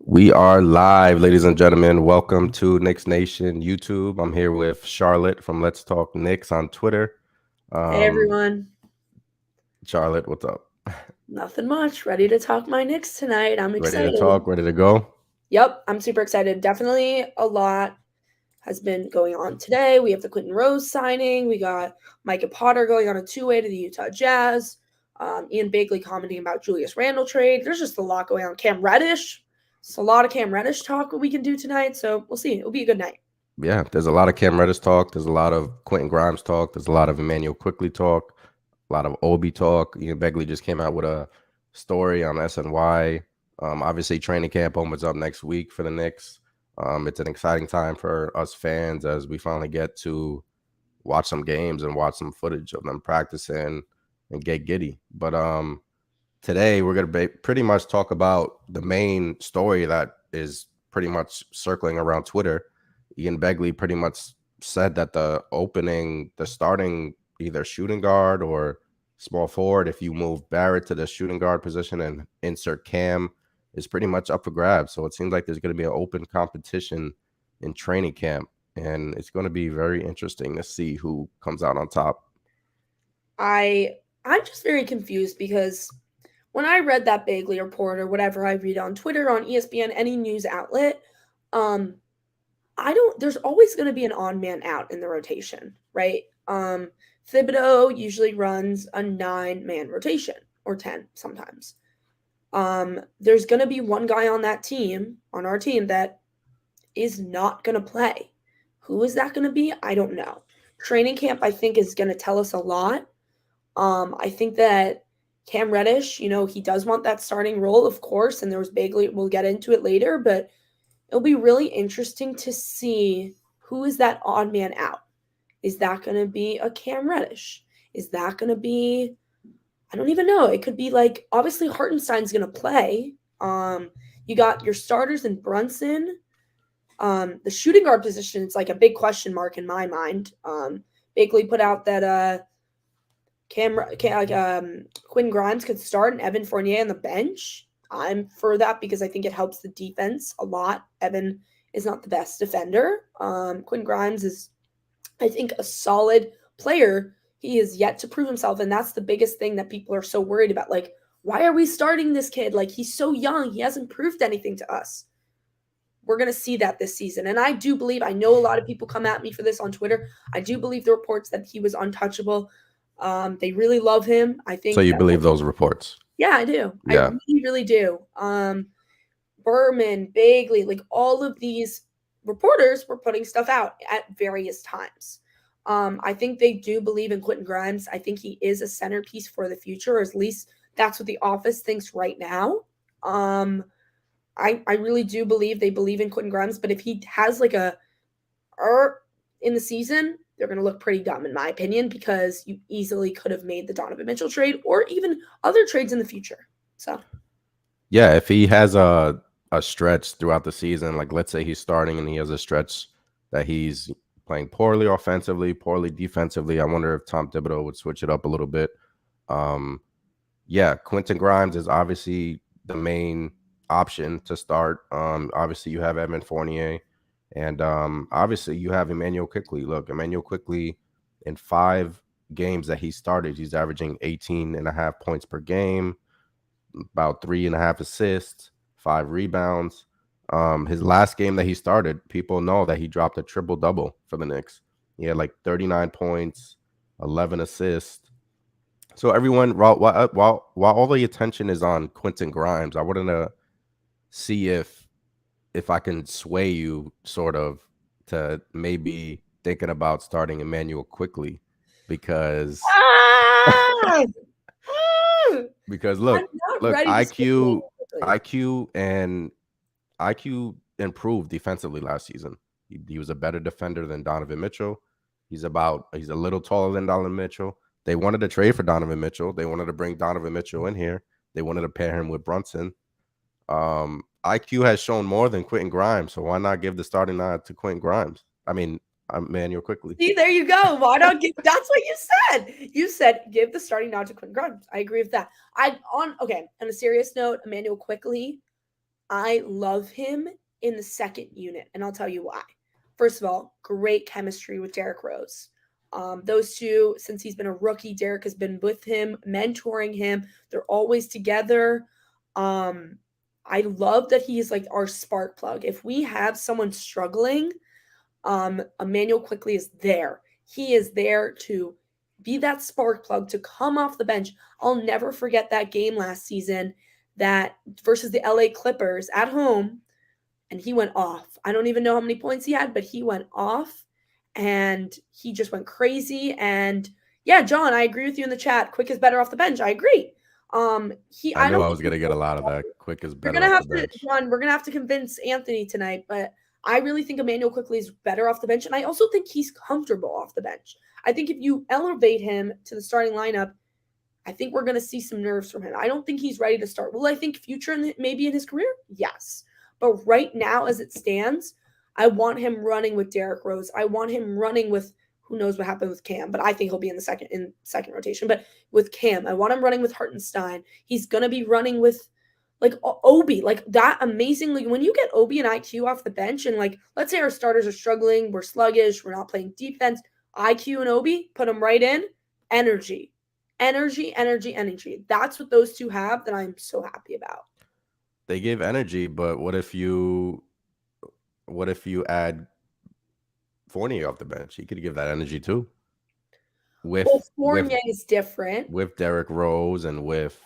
We are live, ladies and gentlemen. Welcome to Knicks Nation YouTube. I'm here with Charlotte from Let's Talk Knicks on Twitter. Hey Um, everyone, Charlotte, what's up? nothing much. Ready to talk my Knicks tonight. I'm Ready to excited. talk? Ready to go? Yep, I'm super excited. Definitely a lot has been going on today. We have the Quentin Rose signing. We got Micah Potter going on a two-way to the Utah Jazz. Ian Bagley commenting about Julius Randle trade. There's just a lot going on. Cam Reddish. It's a lot of Cam Reddish talk we can do tonight. So we'll see. It'll be a good night. Yeah, there's a lot of Cam Reddish talk. There's a lot of Quentin Grimes talk. There's a lot of Emmanuel Quickley talk. A lot of Obi talk. Ian Begley just came out with a story on SNY. Obviously, training camp opens up next week for the Knicks. It's an exciting time for us fans as we finally get to watch some games and watch some footage of them practicing and get giddy. But today we're going to pretty much talk about the main story that is pretty much circling around Twitter. Ian Begley pretty much said that the starting either shooting guard or small forward, if you move Barrett to the shooting guard position and insert Cam, is pretty much up for grabs. So it seems like there's going to be an open competition in training camp, and it's going to be very interesting to see who comes out on top. I'm just very confused because when I read that Bagley report or whatever I read on Twitter, on ESPN, any news outlet, um, there's always going to be an on man out in the rotation, right? Thibodeau usually runs a 9-man rotation or 10 sometimes. There's going to be one guy on our team that is not going to play. Who is that going to be? I don't know. Training camp, I think, is going to tell us a lot. I think that Cam Reddish, he does want that starting role, of course, and there was Bagley. We'll get into it later, but it'll be really interesting to see who is that odd man out. Is that going to be a Cam Reddish? Is that going to be, I don't even know. It could be like, obviously Hartenstein's going to play. You got your starters in Brunson. The shooting guard position, it's like a big question mark in my mind. Bagley put out that Quinn Grimes could start and Evan Fournier on the bench. I'm for that because I think it helps the defense a lot. Evan is not the best defender. Quinn Grimes is, I think, a solid player. He is yet to prove himself, and that's the biggest thing that people are so worried about. Like, why are we starting this kid? Like, he's so young. He hasn't proved anything to us. We're going to see that this season. And I do believe, I know a lot of people come at me for this on Twitter. I do believe the reports that he was untouchable. They really love him. I think. So you believe those reports? Yeah, I do. Yeah. I really, really do. Berman, Bagley, like all of these reporters were putting stuff out at various times. I think they do believe in Quentin Grimes. I think he is a centerpiece for the future, or at least that's what the office thinks right now. I really do believe they believe in Quentin Grimes, but if he has like a in the season, they're going to look pretty dumb, in my opinion, because you easily could have made the Donovan Mitchell trade or even other trades in the future. So, yeah, if he has a stretch throughout the season, like let's say he's starting and he has a stretch that he's playing poorly offensively, poorly defensively, I wonder if Tom Thibodeau would switch it up a little bit. Yeah, Quentin Grimes is obviously the main option to start. Obviously, you have Evan Fournier, and obviously you have Emmanuel Quickley. Look, Emmanuel Quickley, in 5 games that he started, he's averaging 18.5 points per game, about 3.5 assists, 5 rebounds. His last game that he started, people know that he dropped a triple-double for the Knicks. He had like 39 points, 11 assists. So everyone, while all the attention is on Quentin Grimes, I wanted to see if I can sway you sort of to maybe thinking about starting Emmanuel Quickley because ah! because I'm look not look ready to switch IQ quickly. IQ and IQ improved defensively last season. He was a better defender than Donovan Mitchell. He's a little taller than Donovan Mitchell. They wanted to trade for Donovan Mitchell. They wanted to bring Donovan Mitchell in here. They wanted to pair him with Brunson. IQ has shown more than Quentin Grimes, so why not give the starting nod to Quentin Grimes? I mean, Emmanuel Quickley. See, there you go. Why not give? That's what you said. You said give the starting nod to Quentin Grimes. I agree with that. On a serious note, Emmanuel Quickley. I love him in the second unit, and I'll tell you why. First of all, great chemistry with Derrick Rose. Those two, since he's been a rookie, Derrick has been with him, mentoring him. They're always together. I love that he is like our spark plug. If we have someone struggling, Emmanuel Quickley is there. He is there to be that spark plug to come off the bench. I'll never forget that game last season that versus the LA Clippers at home, and he went off. I don't even know how many points he had, but he went off and he just went crazy. And yeah, John, I agree with you in the chat. Quick is better off the bench. I agree. I knew I was gonna get a lot of that. Quick is better we're gonna off have the bench. to, John. We're gonna have to convince Anthony tonight, but I really think Emmanuel Quickley is better off the bench, and I also think he's comfortable off the bench. I think if you elevate him to the starting lineup, I think we're gonna see some nerves from him. I don't think he's ready to start. Will I think future maybe in his career? Yes, but right now, as it stands, I want him running with Derrick Rose. I want him running with who knows what happened with Cam, but I think he'll be in the second rotation. But with Cam, I want him running with Hartenstein. He's gonna be running with like Obi, like that amazingly. When you get Obi and IQ off the bench, and like let's say our starters are struggling, we're sluggish, we're not playing defense. IQ and Obi, put them right in. Energy, energy, energy, energy. That's what those two have that I'm so happy about. They give energy, but what if you add Fournier off the bench? He could give that energy too. Well, Fournier is different. With Derrick Rose and with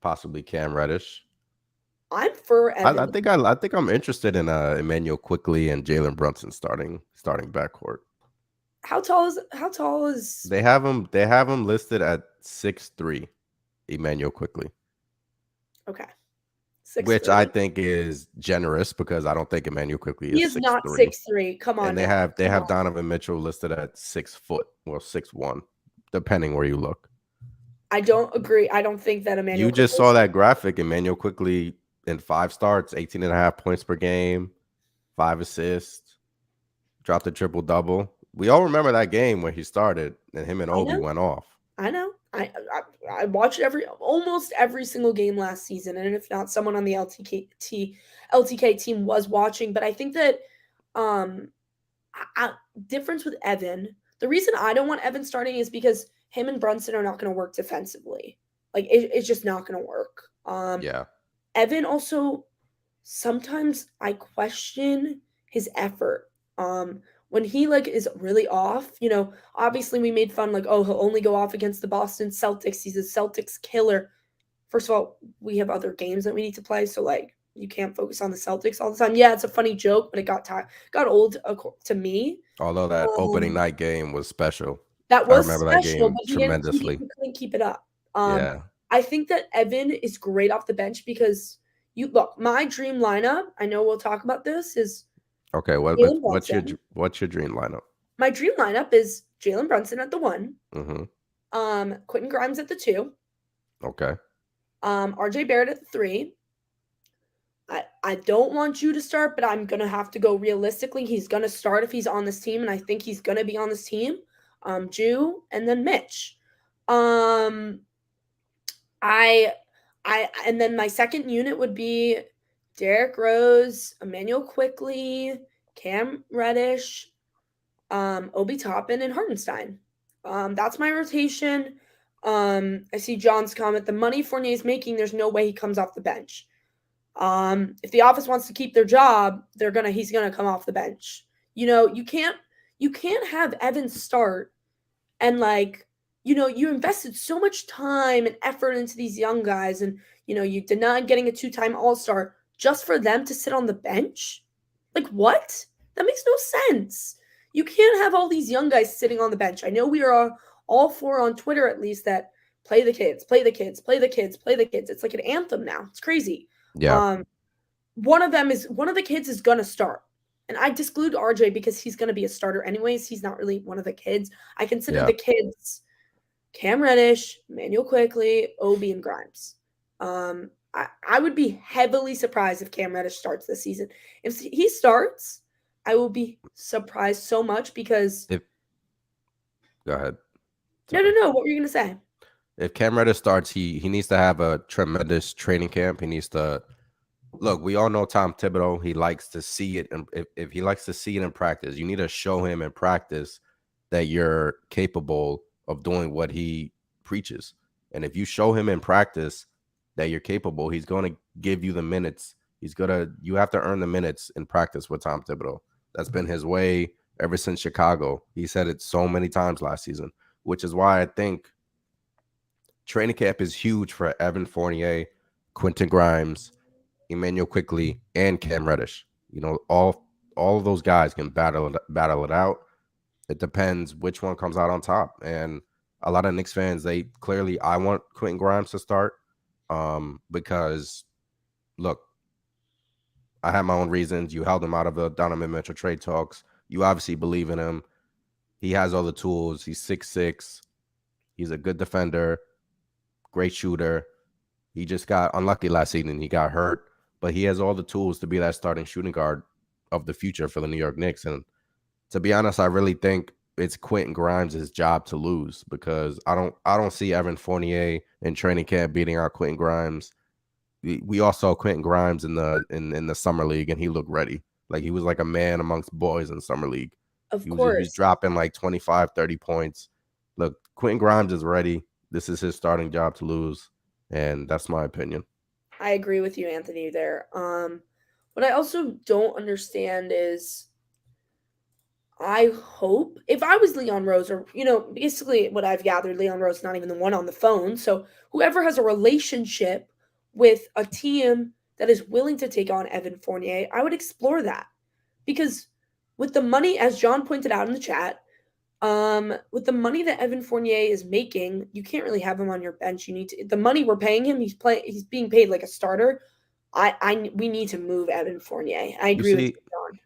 possibly Cam Reddish. I'm for Evan. I think I'm interested in Emmanuel Quickley and Jalen Brunson starting backcourt. How tall is They have him listed at 6'3", Emmanuel Quickley. Okay. 6'3". Which I think is generous because I don't think Emmanuel Quickley is 6'3". Not 6'3". Come on. And they have Donovan Mitchell listed at 6 foot, well 6'1", depending where you look. I don't agree. I don't think that Emmanuel. You just saw that graphic. Emmanuel Quickley in 5 starts, 18.5 points per game, 5 assists, dropped a triple double. We all remember that game when he started and him and Obi went off. I know. I watched almost every single game last season, and if not, someone on the LTK team was watching. But I think that difference with Evan. The reason I don't want Evan starting is because him and Brunson are not going to work defensively. Like it's just not going to work. Yeah. Evan also sometimes I question his effort. When he like is really off, obviously we made fun like, oh, he'll only go off against the Boston Celtics. He's a Celtics killer. First of all, we have other games that we need to play, so like you can't focus on the Celtics all the time. Yeah, it's a funny joke, but it got old to me. Although that opening night game was special. That was special, but tremendously. He couldn't keep it up. Yeah. I think that Evan is great off the bench because my dream lineup, I know we'll talk about this, is okay. What's your dream lineup? My dream lineup is Jalen Brunson at the 1. Mm-hmm. Quentin Grimes at the 2. Okay. RJ Barrett at the 3. I don't want you to start, but I'm gonna have to go realistically. He's gonna start if he's on this team, and I think he's gonna be on this team. Jew and then Mitch. And then my second unit would be Derrick Rose, Emmanuel Quickley, Cam Reddish, Obi Toppin, and Hartenstein. That's my rotation. I see John's comment. The money Fournier is making, there's no way he comes off the bench. If the office wants to keep their job, he's gonna come off the bench. You can't have Evans start and you invested so much time and effort into these young guys, and you denied getting a 2-time All-Star just for them to sit on the bench. Like what? That makes no sense. You can't have all these young guys sitting on the bench. I know we are all for on Twitter at least that play the kids, play the kids, play the kids, play the kids. It's like an anthem now. It's crazy. Yeah. One of the kids is gonna start. And I exclude RJ because he's gonna be a starter anyways. He's not really one of the kids. I consider the kids Cam Reddish, Emmanuel Quickley, Obi, and Grimes. I would be heavily surprised if Cam Reddish starts this season. If he starts, I will be surprised so much because. Go ahead. No. What were you gonna say? If Cam Reddish starts, he needs to have a tremendous training camp. He needs to Look, we all know Tom Thibodeau. He likes to see it, and if he likes to see it in practice, you need to show him in practice that you're capable of doing what he preaches. And if you show him in practice that you're capable, he's going to give you the minutes. You have to earn the minutes in practice with Tom Thibodeau. That's been his way ever since Chicago. He said it so many times last season, which is why I think training camp is huge for Evan Fournier, Quentin Grimes, Emmanuel Quickley, and Cam Reddish. You know, all of those guys can battle it out. It depends which one comes out on top. And a lot of Knicks fans, I want Quentin Grimes to start because, look, I have my own reasons. You held him out of the Donovan Mitchell trade talks. You obviously believe in him. He has all the tools. He's 6'6". He's a good defender, great shooter. He just got unlucky last season. He got hurt, but he has all the tools to be that starting shooting guard of the future for the New York Knicks. And to be honest, I really think it's Quentin Grimes' job to lose because I don't see Evan Fournier in training camp beating out Quentin Grimes. We all saw Quentin Grimes in the summer league, and he looked ready. Like he was like a man amongst boys in summer league. Of He was course. dropping like 25, 30 points. Look, Quentin Grimes is ready. This is his starting job to lose, and that's my opinion. I agree with you, Anthony, there. What I also don't understand is I hope if I was Leon Rose, or basically what I've gathered, Leon Rose is not even the one on the phone. So whoever has a relationship with a team that is willing to take on Evan Fournier, I would explore that. Because with the money, as John pointed out in the chat, with the money that Evan Fournier is making, you can't really have him on your bench. You need to the money we're paying him, he's being paid like a starter. We need to move Evan Fournier. I agree with you, John.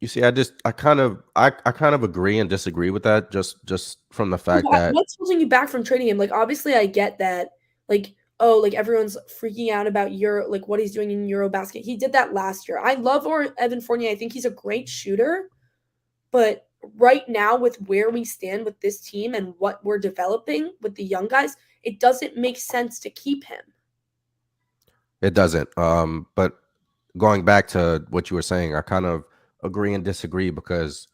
You see, I kind of agree and disagree with that just from the fact that What's holding you back from trading him? Like, obviously, I get that. Like, oh, like everyone's freaking out about like what he's doing in Eurobasket. He did that last year. I love Evan Fournier. I think he's a great shooter, but right now, with where we stand with this team and what we're developing with the young guys, it doesn't make sense to keep him. it doesn't. But going back to what you were saying, I kind of agree and disagree because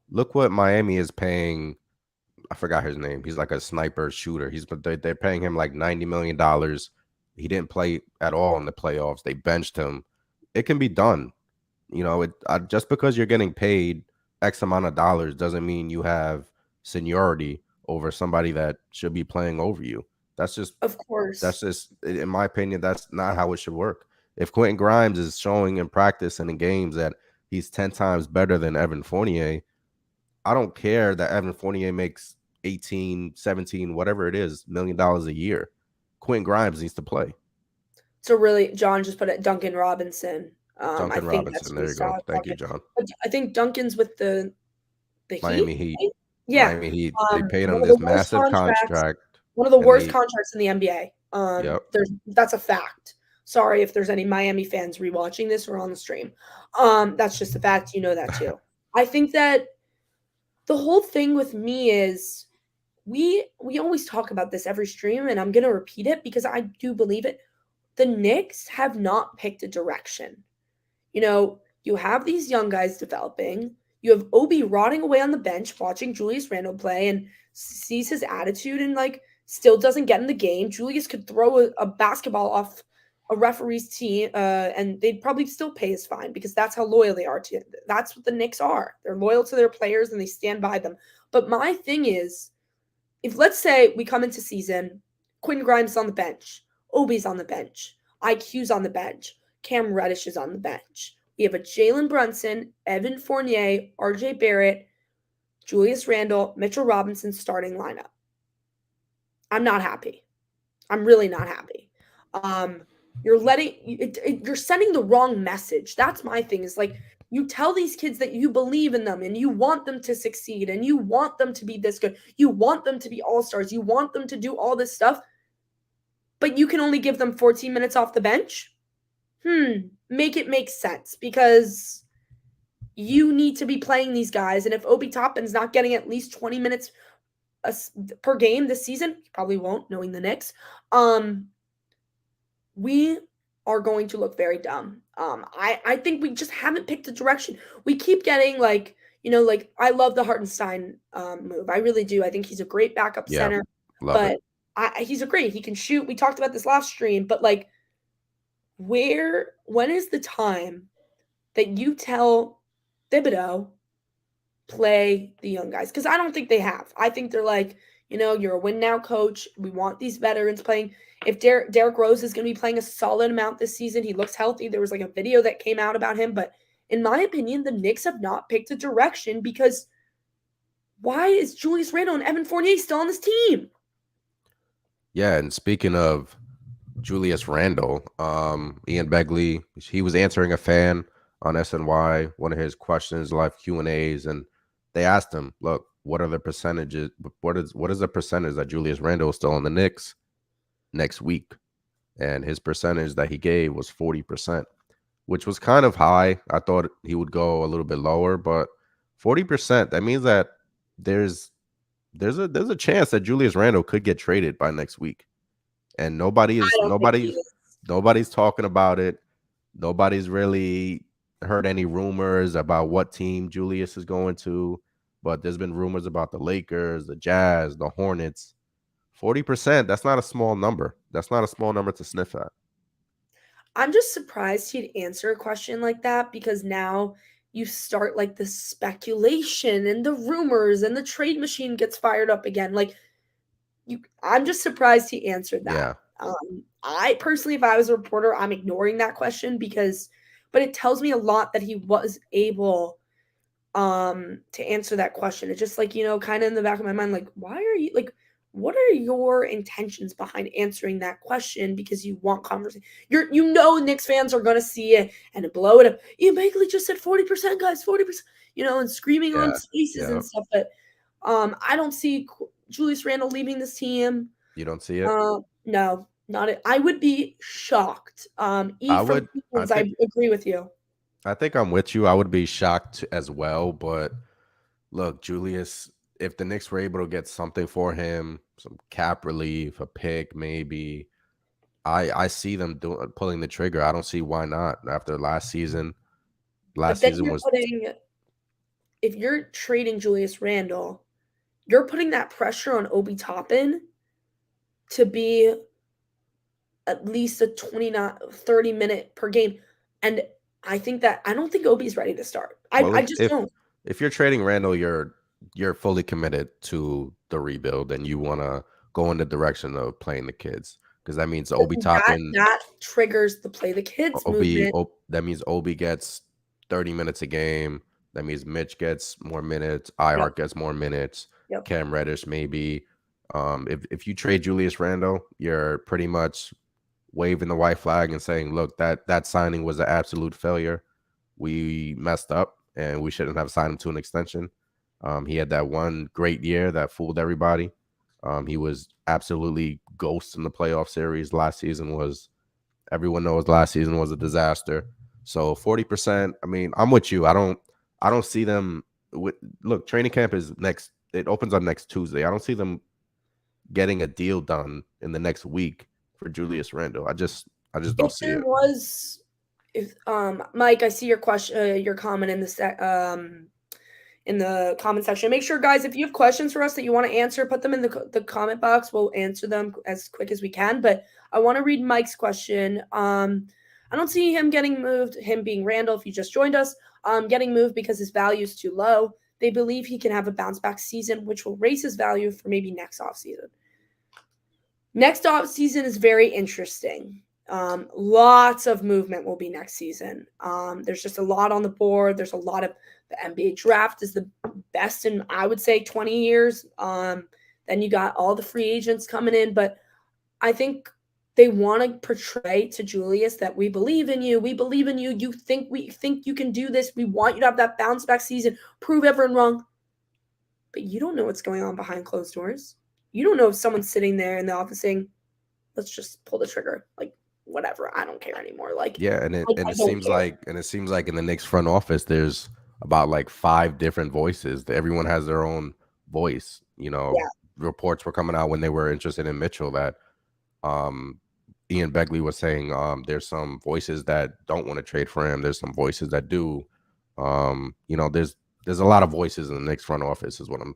look what Miami is paying. I forgot his name. He's like a sniper shooter. They're paying him like $90 million. He didn't play at all in the playoffs. They benched him. It can be done. You know, just because you're getting paid X amount of dollars doesn't mean you have seniority over somebody that should be playing over you. Of course. In my opinion, that's not how it should work. If Quentin Grimes is showing in practice and in games that he's 10 times better than Evan Fournier, I don't care that Evan Fournier makes 18, 17, whatever it is, $1 million a year. Quentin Grimes needs to play. So really, John just put it Duncan Robinson. Duncan I think Robinson. that's There you go. Thank you, John. I think Duncan's with the Miami Heat. Heat. Yeah. Miami Heat. They paid him One of the this worst massive contracts. contract. One of the and worst they- contracts in the NBA. Yep. That's a fact. Sorry if there's any Miami fans rewatching this or on the stream. That's just a fact. You know that too. I think that the whole thing with me is we always talk about this every stream, and I'm gonna repeat it because I do believe it. The Knicks have not picked a direction. You have these young guys developing. You have Obi rotting away on the bench watching Julius Randle play and sees his attitude and still doesn't get in the game. Julius could throw a basketball off a referee's team and they'd probably still pay his fine because that's how loyal they are to it. That's what the Knicks are. They're loyal to their players and they stand by them. But my thing is, if let's say we come into season, Quentin Grimes is on the bench, Obi's on the bench, IQ's on the bench, Cam Reddish is on the bench. We have a Jalen Brunson, Evan Fournier, RJ Barrett, Julius Randle, Mitchell Robinson starting lineup. I'm not happy. I'm really not happy. You're sending the wrong message. That's my thing. Is you tell these kids that you believe in them and you want them to succeed and you want them to be this good. You want them to be all-stars. You want them to do all this stuff. But you can only give them 14 minutes off the bench? Make it make sense because you need to be playing these guys. And if Obi Toppin's not getting at least 20 minutes per game this season, he probably won't, knowing the Knicks, we are going to look very dumb. I think we just haven't picked a direction. We keep getting like, like I love the Hartenstein move. I really do. I think he's a great backup Yeah, center, love it. but he's a great. He can shoot. We talked about this last stream, but like, when is the time that you tell Thibodeau play the young guys? Because I don't think they have. I think they're like, you're a win now coach. We want these veterans playing. If Derrick Rose is going to be playing a solid amount this season, he looks healthy. There was like a video that came out about him, but in my opinion, the Knicks have not picked a direction because why is Julius Randle and Evan Fournier still on this team? Yeah, and speaking of Julius Randle, Ian Begley, he was answering a fan on SNY, one of his questions, live Q&As, and they asked him, look, what are the percentages? What is the percentage that Julius Randle is still on the Knicks next week? And his percentage that he gave was 40%, which was kind of high. I thought he would go a little bit lower, but 40%, that means that there's a chance that Julius Randle could get traded by next week. And I don't think he is. nobody's talking about it. Nobody's really heard any rumors about what team Julius is going to, but there's been rumors about the Lakers, the Jazz, the Hornets. 40%, that's not a small number. That's not a small number to sniff at. I'm just surprised he'd answer a question like that because now you start like the speculation and the rumors and the trade machine gets fired up again. Like I'm just surprised he answered that. Yeah. I personally, if I was a reporter, I'm ignoring that question but it tells me a lot that he was able to answer that question. It's just like, kind of in the back of my mind, like, why are you like, what are your intentions behind answering that question? Because you want conversation. Knicks fans are gonna see it and blow it up. Ian Begley just said 40%, guys, 40%, and screaming on spaces and stuff. But I don't see Julius Randle leaving this team. You don't see it? No, not it. I would be shocked. I agree with you. I think I'm with you. I would be shocked as well. But look, Julius, if the Knicks were able to get something for him, some cap relief, a pick, maybe, I see them pulling the trigger. I don't see why not. After last season, if you're trading Julius Randle, you're putting that pressure on Obi Toppin to be at least a 30 minute per game. And I don't think Obi's ready to start. I just don't. If you're trading Randle, you're fully committed to the rebuild and you want to go in the direction of playing the kids, because that means Obi Toppin that triggers the play the kids movement. That means Obi gets 30 minutes a game. That means Mitch gets more minutes. iHeart gets more minutes. Cam Reddish maybe. If you trade Julius Randle, you're pretty much waving the white flag and saying, look, that signing was an absolute failure. We messed up and we shouldn't have signed him to an extension. He had that one great year that fooled everybody. He was absolutely ghost in the playoff series. Everyone knows last season was a disaster. So 40%, I mean, I'm with you. I don't see them look, training camp is next. It opens up next Tuesday. I don't see them getting a deal done in the next week for Julius Randle. I just don't see it. Mike, I see your question, your comment in the comment section. Make sure, guys, if you have questions for us that you want to answer, put them in the comment box. We'll answer them as quick as we can. But I want to read Mike's question. I don't see him getting moved, him being Randle, if you just joined us, getting moved because his value is too low. They believe he can have a bounce-back season, which will raise his value for maybe next offseason. Next offseason is very interesting. Lots of movement will be next season. There's just a lot on the board. There's a lot of the NBA draft is the best in, I would say, 20 years. Then you got all the free agents coming in. But I think they want to portray to Julius that we believe in you. We believe in you. We think you can do this. We want you to have that bounce back season. Prove everyone wrong. But you don't know what's going on behind closed doors. You don't know if someone's sitting there in the office saying, let's just pull the trigger. Like, whatever. I don't care anymore. Like, yeah. And it seems like in the Knicks front office, there's about like 5 different voices. Everyone has their own voice. Reports were coming out when they were interested in Mitchell that Ian Begley was saying, there's some voices that don't want to trade for him. There's some voices that do. You know, there's a lot of voices in the Knicks front office, is what I'm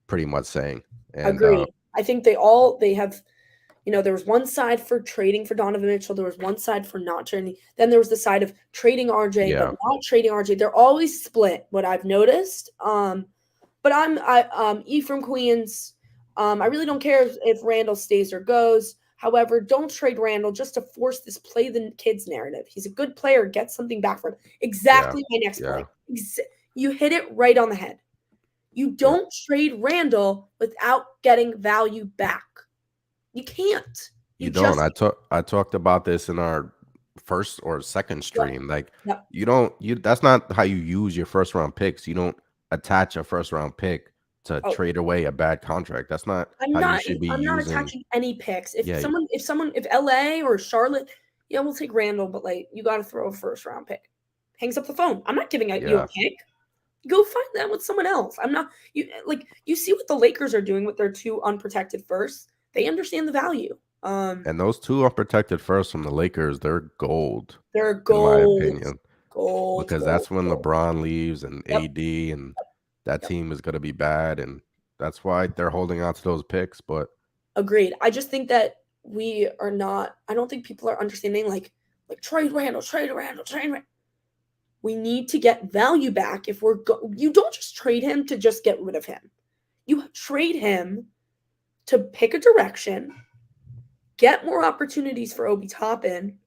pretty much saying. And Agreed. I think they have, there was one side for trading for Donovan Mitchell. There was one side for not trading. Then there was the side of trading RJ, but yeah, not trading RJ. They're always split, what I've noticed. But E from Queens. I really don't care if Randall stays or goes. However, don't trade Randall just to force this play the kids narrative. He's a good player. Get something back from him. yeah, Exactly my next yeah, point. You hit it right on the head. You yeah. don't trade Randall without getting value back. You can't. You Just don't. I talked about this in our first or second yep, stream. Like yep. that's not how you use your first round picks. You don't attach a first round pick to Oh, trade away a bad contract. That's not I'm how you not should be I'm not using. attaching any picks. If Yeah, LA or Charlotte, yeah, we'll take Randall, but like you gotta throw a first round pick. Hangs up the phone. I'm not giving out you a yeah. pick. Go find that with someone else. I'm not you see what the Lakers are doing with their two unprotected firsts. They understand the value. And those two unprotected firsts from the Lakers, they're gold, They're in my gold, opinion, gold, because gold, that's when gold. LeBron leaves and Yep, AD, and that yep. team is going to be bad, and that's why they're holding on to those picks. But Agreed. I just think that we are not. I don't think people are understanding trade Randall, trade Randall, trade Randall. We need to get value back if you don't just trade him to just get rid of him. You trade him to pick a direction, get more opportunities for Obi Toppin,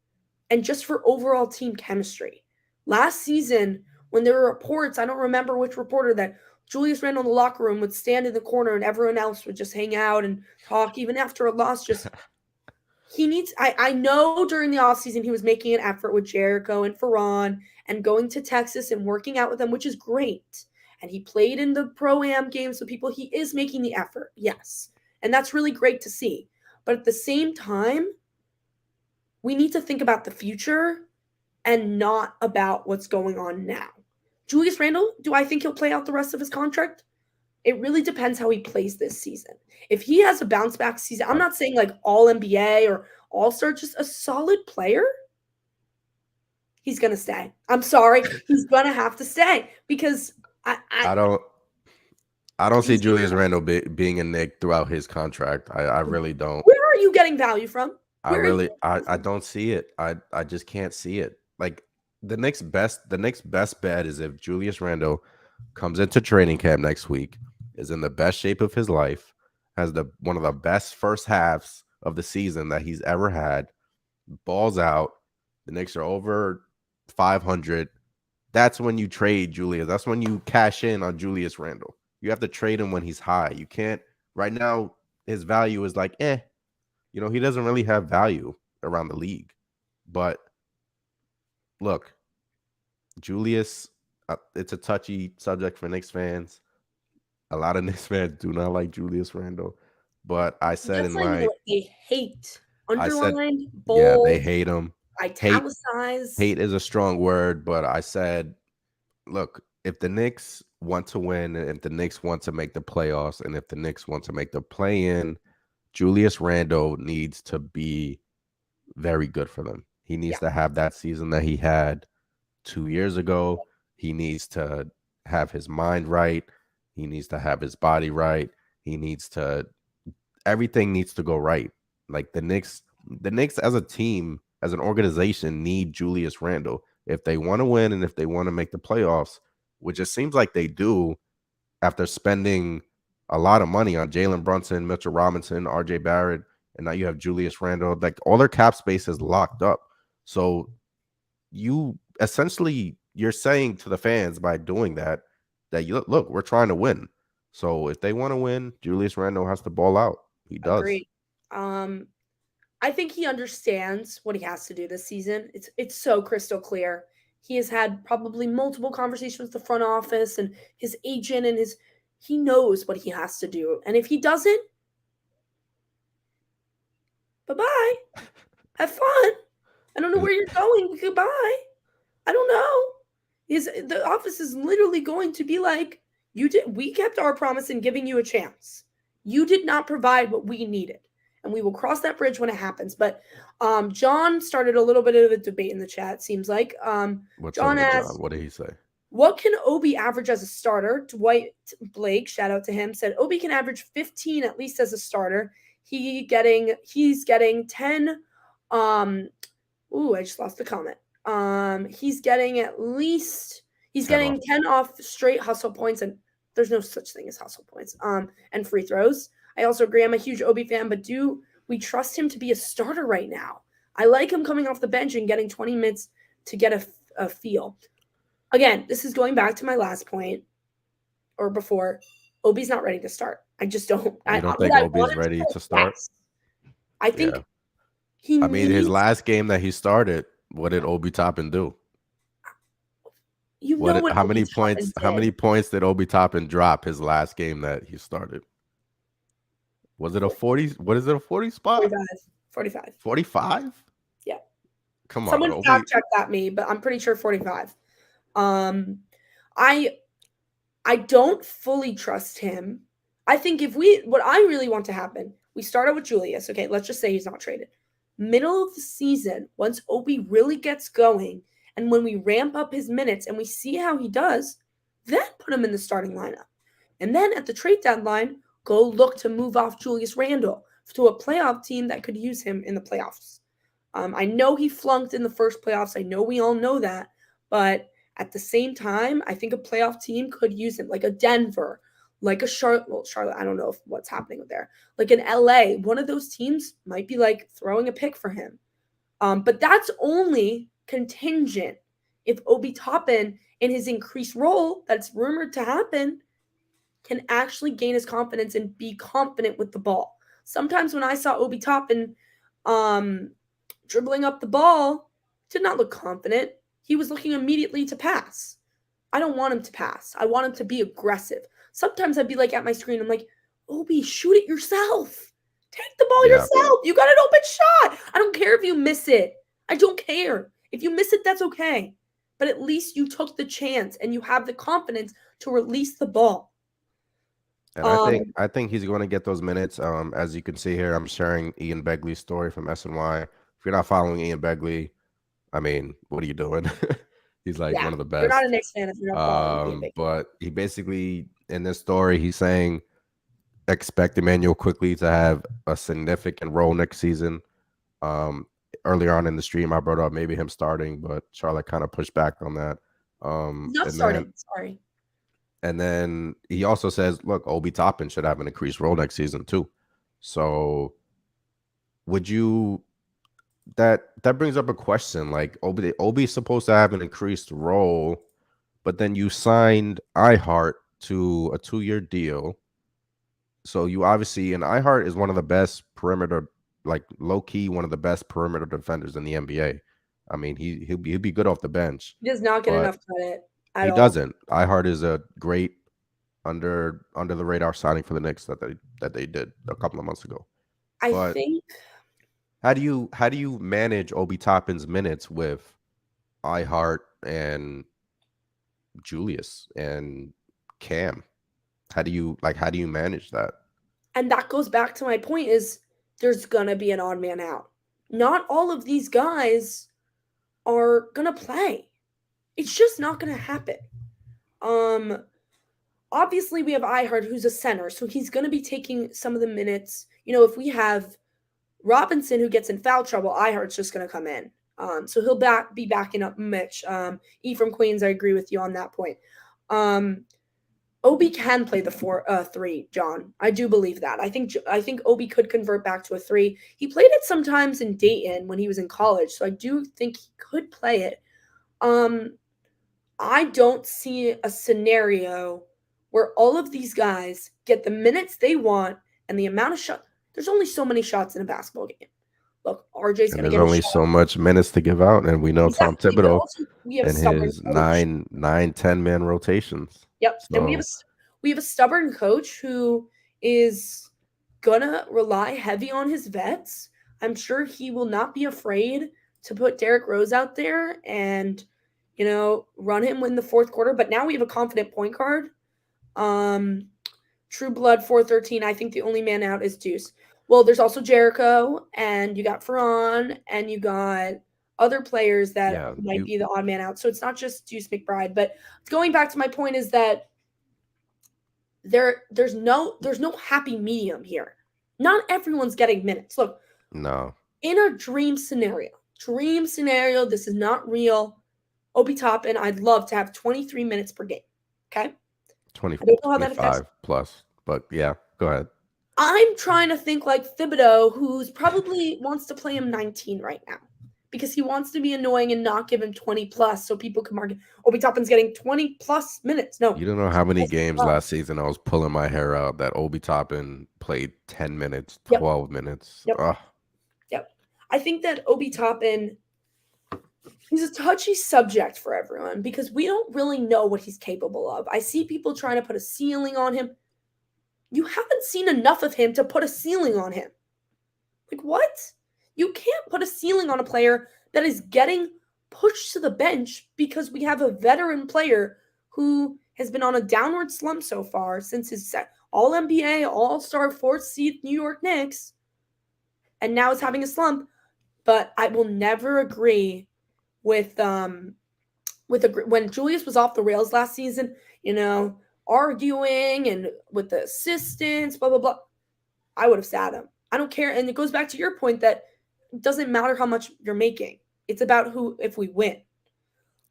and just for overall team chemistry. Last season, when there were reports, I don't remember which reporter, that Julius Randle in the locker room would stand in the corner and everyone else would just hang out and talk even after a loss. I know during the offseason he was making an effort with Jericho and Ferran and going to Texas and working out with them, which is great. And he played in the Pro-Am games with people. He is making the effort, yes. And that's really great to see. But at the same time, we need to think about the future and not about what's going on now. Julius Randle, do I think he'll play out the rest of his contract? It really depends how he plays this season. If he has a bounce back season, I'm I, not saying like all NBA or all star, just a solid player, he's going to stay. I'm sorry. He's going to have to stay because I don't. I don't see he's Julius Randle being a Knick throughout his contract. I really don't. where are you getting value from? Where are you getting value I from? don't see it. I just can't see it. Like the Knicks best bet is if Julius Randle comes into training camp next week, is in the best shape of his life, has the one of the best first halves of the season that he's ever had, balls out, the Knicks are over 500. That's when you trade Julius. That's when you cash in on Julius Randle. You have to trade him when he's high. You can't right now. His value is like, you know, he doesn't really have value around the league. But look, Julius, it's a touchy subject for Knicks fans. A lot of Knicks fans do not like Julius Randle. But Just letting you know what they hate. I said, Underlined, yeah, they bold, hate him. Hate, italicized. hate is a strong word, but I said, look, if the Knicks want to win, and if the Knicks want to make the playoffs, and if the Knicks want to make the play in, Julius Randle needs to be very good for them. He Yeah, needs to have that season that he had 2 years ago. He needs to have his mind right. He needs to have his body right. He needs to, everything needs to go right. Like the Knicks as a team, as an organization, need Julius Randle if they want to win and if they want to make the playoffs, which it seems like they do after spending a lot of money on Jalen Brunson, Mitchell Robinson, RJ Barrett, and now you have Julius Randle. Like all their cap space is locked up. So you essentially you're saying to the fans by doing that you look, we're trying to win. So if they want to win, Julius Randle has to ball out. He does. agreed. I think he understands what he has to do this season. It's so crystal clear. He has had probably multiple conversations with the front office and his agent and he knows what he has to do. And if he doesn't, bye-bye. Have fun. I don't know where you're going. Goodbye. I don't know. The office is literally going to be like, we kept our promise in giving you a chance. You did not provide what we needed. and we will cross that bridge when it happens. But John started a little bit of a debate in the chat, seems like. What's up John with John? asked, What did he say? what can Obi average as a starter? Dwight Blake, shout out to him, said Obi can average 15 at least as a starter. He's getting 10. I just lost the comment. He's getting at least 10 off straight hustle points, and there's no such thing as hustle points. And free throws. I also agree. I'm a huge Obi fan, but do we trust him to be a starter right now? I like him coming off the bench and getting 20 minutes to get a feel. Again, this is going back to my last point or before. Obi's not ready to start. I just don't. You don't think Obi's ready to start? Yes. I think I mean, his last game that he started, what did Obi Toppin do? How many points did Obi Toppin drop his last game that he started? Was it a 40? What is it, a 40 spot? 45. 45? Yeah. Come on. Someone fact checked at me, but I'm pretty sure 45. I don't fully trust him. I think what I really want to happen, we start out with Julius. Okay, let's just say he's not traded. Middle of the season, once Obi really gets going, and when we ramp up his minutes and we see how he does, then put him in the starting lineup. And then at the trade deadline, go look to move off Julius Randle to a playoff team that could use him in the playoffs. I know he flunked in the first playoffs. I know we all know that. But at the same time, I think a playoff team could use him, like a Denver, like a Charlotte. Well, Charlotte, I don't know what's happening with there. Like an LA, one of those teams might be like throwing a pick for him. But that's only contingent if Obi Toppin, in his increased role that's rumored to happen, can actually gain his confidence and be confident with the ball. Sometimes when I saw Obi Toppin dribbling up the ball, did not look confident. He was looking immediately to pass. I don't want him to pass. I want him to be aggressive. Sometimes I'd be like at my screen, I'm like, Obi, shoot it yourself. Take the ball yourself. You got an open shot. I don't care if you miss it. I don't care. If you miss it, that's okay. But at least you took the chance and you have the confidence to release the ball. And I think he's going to get those minutes. As you can see here, I'm sharing Ian Begley's story from SNY. If you're not following Ian Begley, I mean, what are you doing? He's like one of the best. You're not a Knicks fan if you're not following Ian Begley. But he basically, in this story, he's saying expect Emmanuel Quickley to have a significant role next season. Earlier on in the stream, I brought up maybe him starting, but Charlotte kind of pushed back on that. Not starting. Sorry. And then he also says, look, Obi Toppin should have an increased role next season too. So would you that brings up a question, like Obi's supposed to have an increased role, but then you signed iHeart to a 2-year deal. So you obviously, and iHeart is one of the best perimeter, like low key, one of the best perimeter defenders in the NBA. I mean, he'll be good off the bench. He does not get enough credit. He doesn't. iHeart is a great under the radar signing for the Knicks that they did a couple of months ago. I think. How do you manage Obi Toppin's minutes with iHeart and Julius and Cam? How do you manage that? And that goes back to my point: is there's gonna be an odd man out. Not all of these guys are gonna play. It's just not going to happen. Obviously, we have iHeart, who's a center, so he's going to be taking some of the minutes. You know, if we have Robinson, who gets in foul trouble, iHeart's just going to come in. So he'll be backing up Mitch. E from Queens, I agree with you on that point. Obi can play the 3, John. I do believe that. I think Obi could convert back to a 3. He played it sometimes in Dayton when he was in college, so I do think he could play it. I don't see a scenario where all of these guys get the minutes they want and the amount of shots. There's only so many shots in a basketball game. Look, RJ's going to get there's only so much minutes to give out, and we know Tom Thibodeau and his 9-10 man rotations. Yep, so. And we have a stubborn coach who is gonna rely heavy on his vets. I'm sure he will not be afraid to put Derrick Rose out there and, you know, run him in the fourth quarter. But now we have a confident point guard. True Blood 413. I think the only man out is Deuce. Well, there's also Jericho, and you got Ferran, and you got other players that Yeah, might you be the odd man out. So it's not just Deuce McBride. But going back to my point is that there's no happy medium here. Not everyone's getting minutes. Look, no in a dream scenario, this is not real. Obi Toppin, I'd love to have 23 minutes per game. Okay. 20 I don't know how that affects. 25 plus, but yeah, go ahead. I'm trying to think like Thibodeau, who's probably wants to play him 19 right now because he wants to be annoying and not give him 20 plus so people can market. Obi Toppin's getting 20 plus minutes. No, You don't know how many games plus. last season I was pulling my hair out that Obi Toppin played 10 minutes, Yep. 12 minutes. Yep. Ugh. Yep. I think that Obi Toppin, he's a touchy subject for everyone because we don't really know what he's capable of. I see people trying to put a ceiling on him. You haven't seen enough of him to put a ceiling on him. Like, what? You can't put a ceiling on a player that is getting pushed to the bench because we have a veteran player who has been on a downward slump so far since his All-NBA, All-Star, fourth seed New York Knicks, and now is having a slump. But I will never agree with when Julius was off the rails last season, arguing and with the assistants, blah blah blah. I would have sat him. I don't care. And it goes back to your point that it doesn't matter how much you're making. It's about if we win.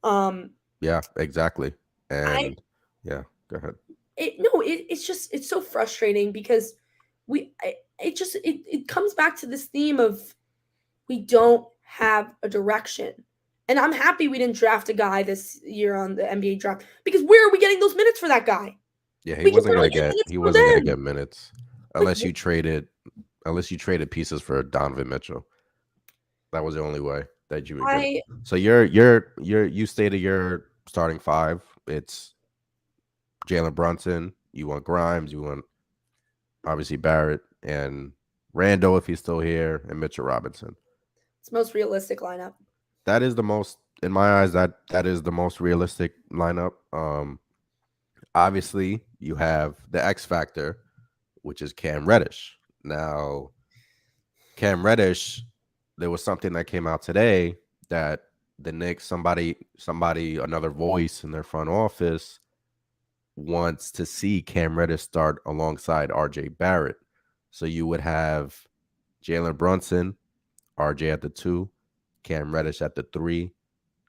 Yeah, exactly. And yeah, go ahead. It's so frustrating because it comes back to this theme of we don't have a direction. And I'm happy we didn't draft a guy this year on the NBA draft because where are we getting those minutes for that guy? Yeah, he wasn't gonna get minutes unless Like, you traded pieces for Donovan Mitchell. That was the only way that you would get it. So you stated your starting five. It's Jalen Brunson. You want Grimes. You want obviously Barrett and Randall if he's still here, and Mitchell Robinson. It's the most realistic lineup. That is the most, in my eyes, that is the most realistic lineup. Obviously, you have the X factor, which is Cam Reddish. Now, Cam Reddish, there was something that came out today that the Knicks, somebody, another voice in their front office wants to see Cam Reddish start alongside RJ Barrett. So you would have Jalen Brunson, RJ at the 2, Cam Reddish at the 3,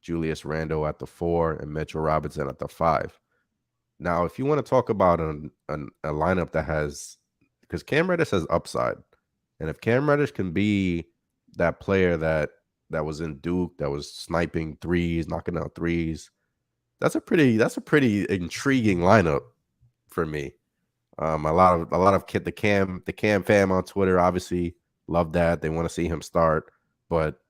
Julius Randle at the 4, and Mitchell Robinson at the 5. Now, if you want to talk about a lineup that has, because Cam Reddish has upside, and if Cam Reddish can be that player that was in Duke, that was sniping threes, knocking out threes, that's a pretty intriguing lineup for me. A lot of the Cam fam on Twitter obviously love that. They want to see him start, but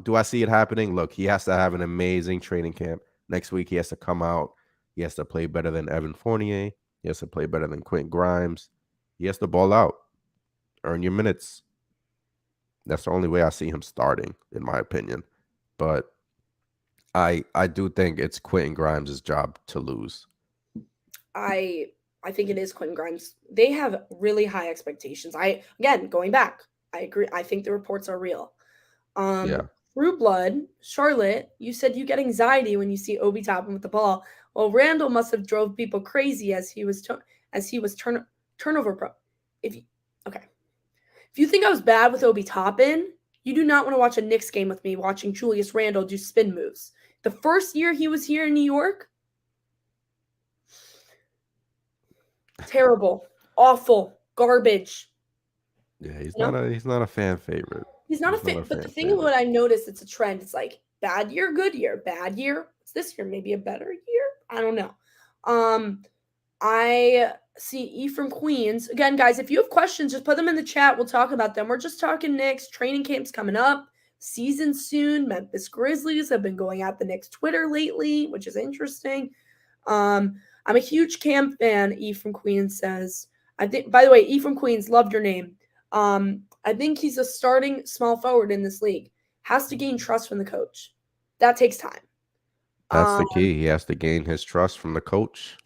do I see it happening? Look, he has to have an amazing training camp. Next week he has to come out. He has to play better than Evan Fournier. He has to play better than Quentin Grimes. He has to ball out. Earn your minutes. That's the only way I see him starting, in my opinion. But I do think it's Quentin Grimes' job to lose. I think it is Quentin Grimes. They have really high expectations. Going back, I agree. I think the reports are real. True Blood, Charlotte, you said you get anxiety when you see Obi Toppin with the ball. Well, Randall must have drove people crazy as he was turnover pro. If you think I was bad with Obi Toppin, you do not want to watch a Knicks game with me watching Julius Randle do spin moves. The first year he was here in New York, terrible, awful, garbage. Yeah, he's not a fan favorite. He's not a fan. But the thing what I noticed, it's a trend. It's like bad year, good year, bad year. It's this year, maybe a better year. I don't know. I see E from Queens. Again, guys, if you have questions, just put them in the chat. We'll talk about them. We're just talking Knicks. Training camp's coming up. Season soon. Memphis Grizzlies have been going at the Knicks Twitter lately, which is interesting. I'm a huge Cam fan, E from Queens says. I think, by the way, E from Queens, loved your name. I think he's a starting small forward in this league. Has to gain trust from the coach. That takes time. That's the key. He has to gain his trust from the coach.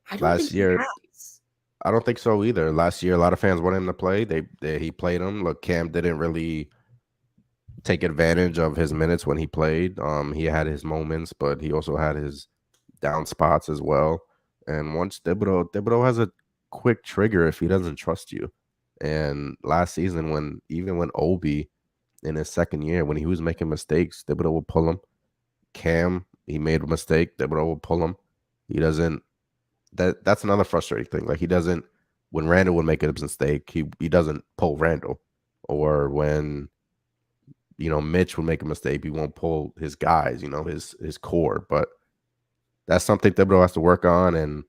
I don't think he has. I don't think so either. Last year, a lot of fans wanted him to play. He played him. Look, Cam didn't really take advantage of his minutes when he played. He had his moments, but he also had his down spots as well. And once Thibodeau has a quick trigger if he doesn't trust you. And last season, when Obi in his second year, when he was making mistakes, Thibodeau would pull him. Cam, he made a mistake, Thibodeau would pull him. He doesn't. That's another frustrating thing. Like he doesn't. When Randall would make a mistake, he doesn't pull Randall, or when Mitch would make a mistake, he won't pull his guys, his core. But that's something Thibodeau has to work on. And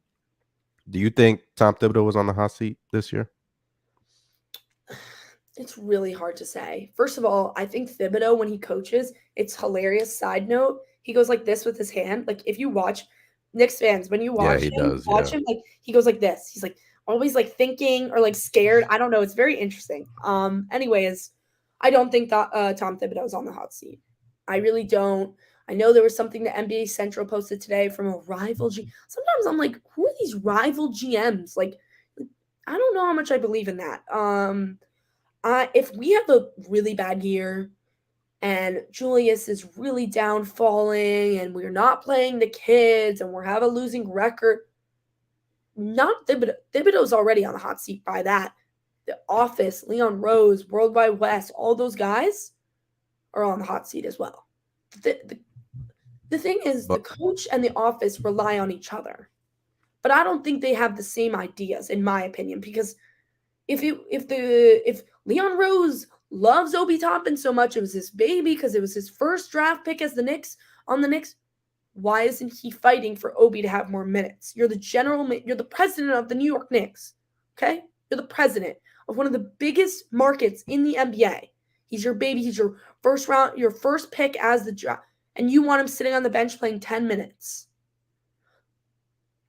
do you think Tom Thibodeau was on the hot seat this year? It's really hard to say. First of all, I think Thibodeau, when he coaches, it's hilarious. Side note, he goes like this with his hand. Like if you watch Knicks fans, when you Yeah, he does. watch him, like he goes like this. He's like always like thinking or like scared. I don't know. It's very interesting. Anyways, I don't think that Tom Thibodeau is on the hot seat. I really don't. I know there was something that NBA Central posted today from a rival G. Sometimes I'm like, who are these rival GMs? Like, I don't know how much I believe in that. If we have a really bad year and Julius is really down falling and we're not playing the kids and we're have a losing record, not Thibodeau. Thibodeau's already on the hot seat by that. The Office, Leon Rose, Worldwide West, all those guys are on the hot seat as well. The thing is, the coach and the Office rely on each other. But I don't think they have the same ideas, in my opinion, because if Leon Rose loves Obi Toppin so much, it was his baby because it was his first draft pick as the Knicks. Why isn't he fighting for Obi to have more minutes? You're the president of the New York Knicks, okay? You're the president of one of the biggest markets in the NBA. He's your baby. He's your first pick as the draft, and you want him sitting on the bench playing 10 minutes.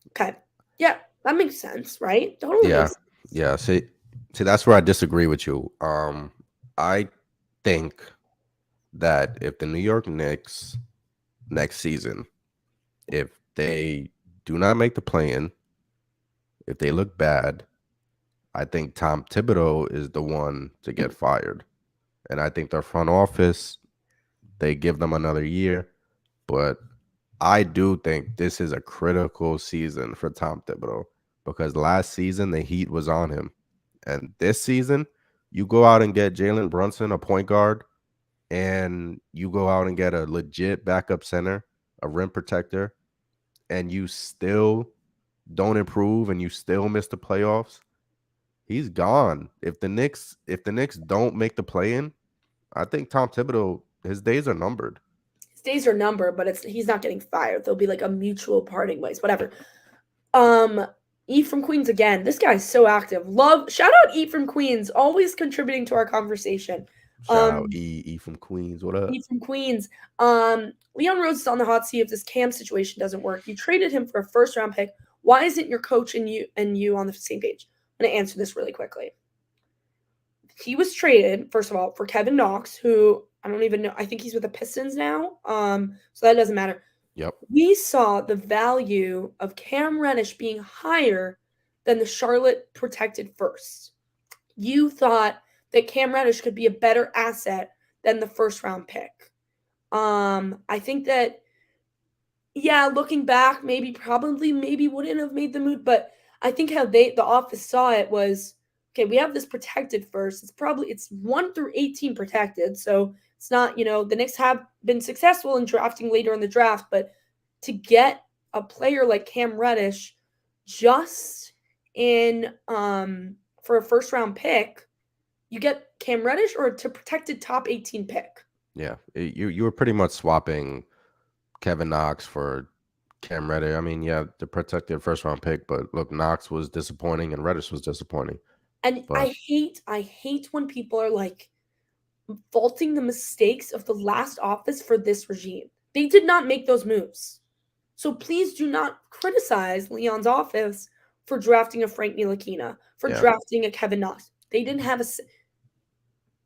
Okay, yeah, that makes sense, right? Totally makes sense. Yeah. See, that's where I disagree with you. I think that if the New York Knicks next season, if they do not make the play-in, if they look bad, I think Tom Thibodeau is the one to get fired. And I think their front office, they give them another year. But I do think this is a critical season for Tom Thibodeau because last season the heat was on him. And this season, you go out and get Jalen Brunson, a point guard, and you go out and get a legit backup center, a rim protector, and you still don't improve and you still miss the playoffs. He's gone. If the Knicks don't make the play-in, I think Tom Thibodeau, his days are numbered. His days are numbered, but he's not getting fired. There'll be like a mutual parting ways, whatever. E from Queens again. This guy's so active. Shout out E from Queens, always contributing to our conversation. Shout out E from Queens. What up? E from Queens. Leon Rose is on the hot seat if this Cam situation doesn't work. You traded him for a first-round pick. Why isn't your coach and you on the same page? I'm going to answer this really quickly. He was traded, first of all, for Kevin Knox, who I don't even know. I think he's with the Pistons now. So that doesn't matter. Yep. We saw the value of Cam Reddish being higher than the Charlotte protected first. You thought that Cam Reddish could be a better asset than the first round pick. I think that, yeah, looking back, maybe wouldn't have made the move, but I think how the office saw it was, okay, we have this protected first. It's 1 through 18 protected. So it's not, the Knicks have been successful in drafting later in the draft, but to get a player like Cam Reddish just in for a first round pick, you get Cam Reddish or to protected top 18 pick. Yeah, you were pretty much swapping Kevin Knox for Cam Reddish. I mean, yeah, the protected first round pick, but look, Knox was disappointing and Reddish was disappointing. And I hate when people are like faulting the mistakes of the last office for this regime. They did not make those moves. So please do not criticize Leon's office for drafting a Frank Ntilikina, for drafting a Kevin Knox. They didn't have a.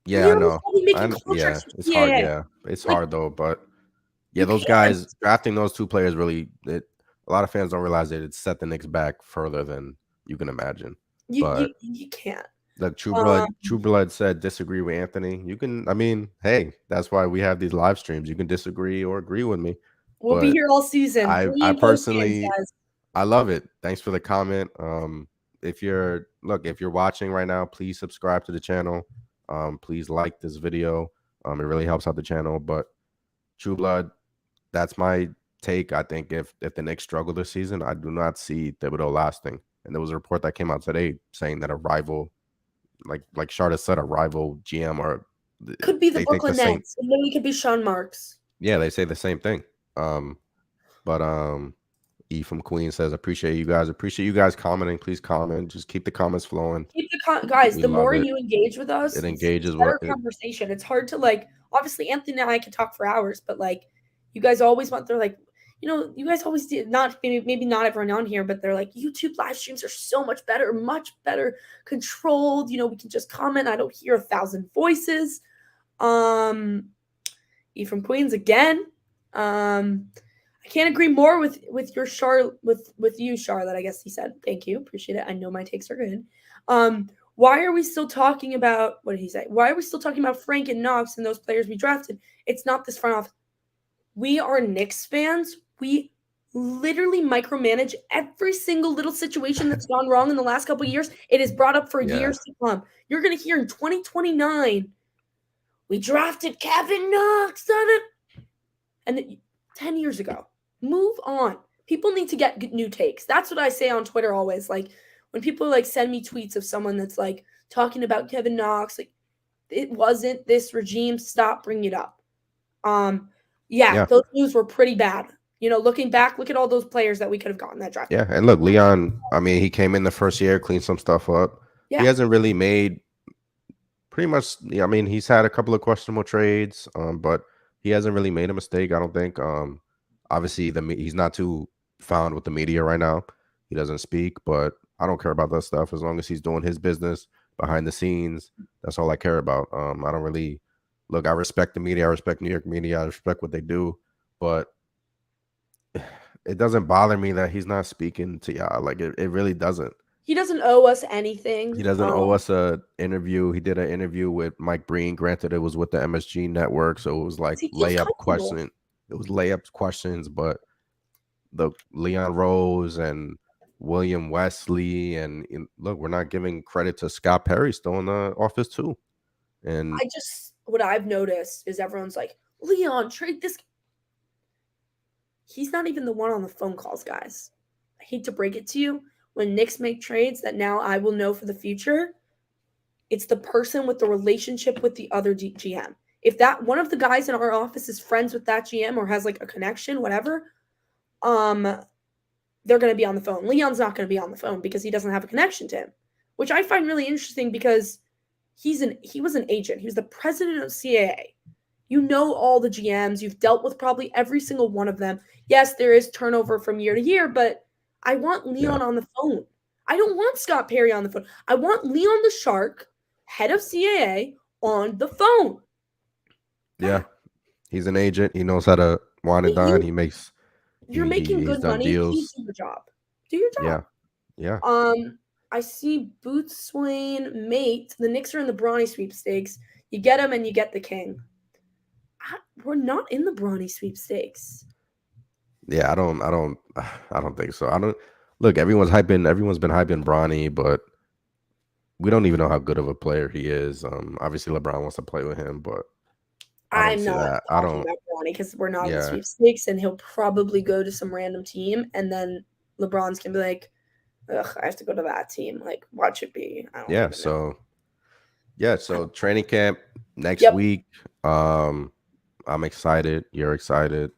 Yeah, I know. Yeah, it's hard. Yeah, it's hard though. But yeah, those guys drafting those two players really. A lot of fans don't realize that it set the Knicks back further than you can imagine. But You can't. look, Um, True Blood said disagree with Anthony. You can, I mean, hey, that's why we have these live streams. You can disagree or agree with me. we'll be But here all season. Pre I and post games, personally, guys. I love it. Thanks for the comment. If you're watching right now, please subscribe to the channel. Please like this video. It really helps out the channel. But True Blood, that's my take. I think if the Knicks struggle this season, I do not see Thibodeau lasting. And there was a report that came out today saying that a rival, like Sharda said, a rival GM or Could be the they think the Brooklyn same. Nets. It literally could be Sean Marks. Yeah, they say the same thing. But E from Queen says, appreciate you guys commenting. Please comment. Just keep the comments flowing. Keep the guys. We The love more it. you engage with us, It it's engages better with it. conversation. It's hard to like. Obviously, Anthony and I can talk for hours, but like, you guys always want. They're like, you guys always did not maybe not everyone on here, but they're like YouTube live streams are so much better controlled. We can just comment. I don't hear 1,000 voices. E from Queens again. I can't agree more with your with you, Charlotte. I guess he said. Thank you. Appreciate it. I know my takes are good. Why are we still talking about what did he say? Why are we still talking about Frank and Knox and those players we drafted? It's not this front office. We are Knicks fans. We literally micromanage every single little situation that's gone wrong in the last couple of years. It is brought up for years to come. You're gonna hear in 2029. We drafted Kevin Knox and 10 years ago. Move on. People need to get new takes. That's what I say on Twitter always. Like when people like send me tweets of someone that's like talking about Kevin Knox, like it wasn't this regime. Stop bringing it up. Yeah, those moves were pretty bad. Looking back, look at all those players that we could have gotten that draft. Yeah, and look, Leon, I mean, he came in the first year, cleaned some stuff up. Yeah. He hasn't really made pretty much, I mean, he's had a couple of questionable trades, but he hasn't really made a mistake, I don't think. Obviously, he's not too found with the media right now. He doesn't speak, but I don't care about that stuff. As long as he's doing his business behind the scenes, that's all I care about. I don't really look. I respect the media. I respect New York media. I respect what they do, but it doesn't bother me that he's not speaking to y'all. Like it really doesn't. He doesn't owe us anything. He doesn't owe us an interview. He did an interview with Mike Breen. Granted, it was with the MSG network, so it was like layup question. It was layup questions, but the Leon Rose and William Wesley and look, we're not giving credit to Scott Perry still in the office too. And what I've noticed is everyone's like, Leon, trade this. He's not even the one on the phone calls, guys. I hate to break it to you. When Knicks make trades that now I will know for the future, it's the person with the relationship with the other GM. If that one of the guys in our office is friends with that GM or has like a connection, whatever, they're going to be on the phone. Leon's not going to be on the phone because he doesn't have a connection to him, which I find really interesting because he was an agent. He was the president of CAA. You know all the GMs. You've dealt with probably every single one of them. Yes, there is turnover from year to year, but I want Leon on the phone. I don't want Scott Perry on the phone. I want Leon the Shark, head of CAA, on the phone. Yeah, he's an agent. He knows how to wine and dine. He makes. You're making good money. Please do your job. Do your job. Yeah. I see Boots, Swain, Mate. The Knicks are in the Bronny sweepstakes. You get them and you get the king. We're not in the Bronny sweepstakes. Yeah, I don't think so. I don't look. Everyone's been hyping Bronny, but we don't even know how good of a player he is. Obviously LeBron wants to play with him, but I'm not talking about Bronny because we're not in the sweepstakes, and he'll probably go to some random team, and then LeBron's gonna be like, "Ugh, I have to go to that team." Like, watch it be. So training camp next week. I'm excited. You're excited.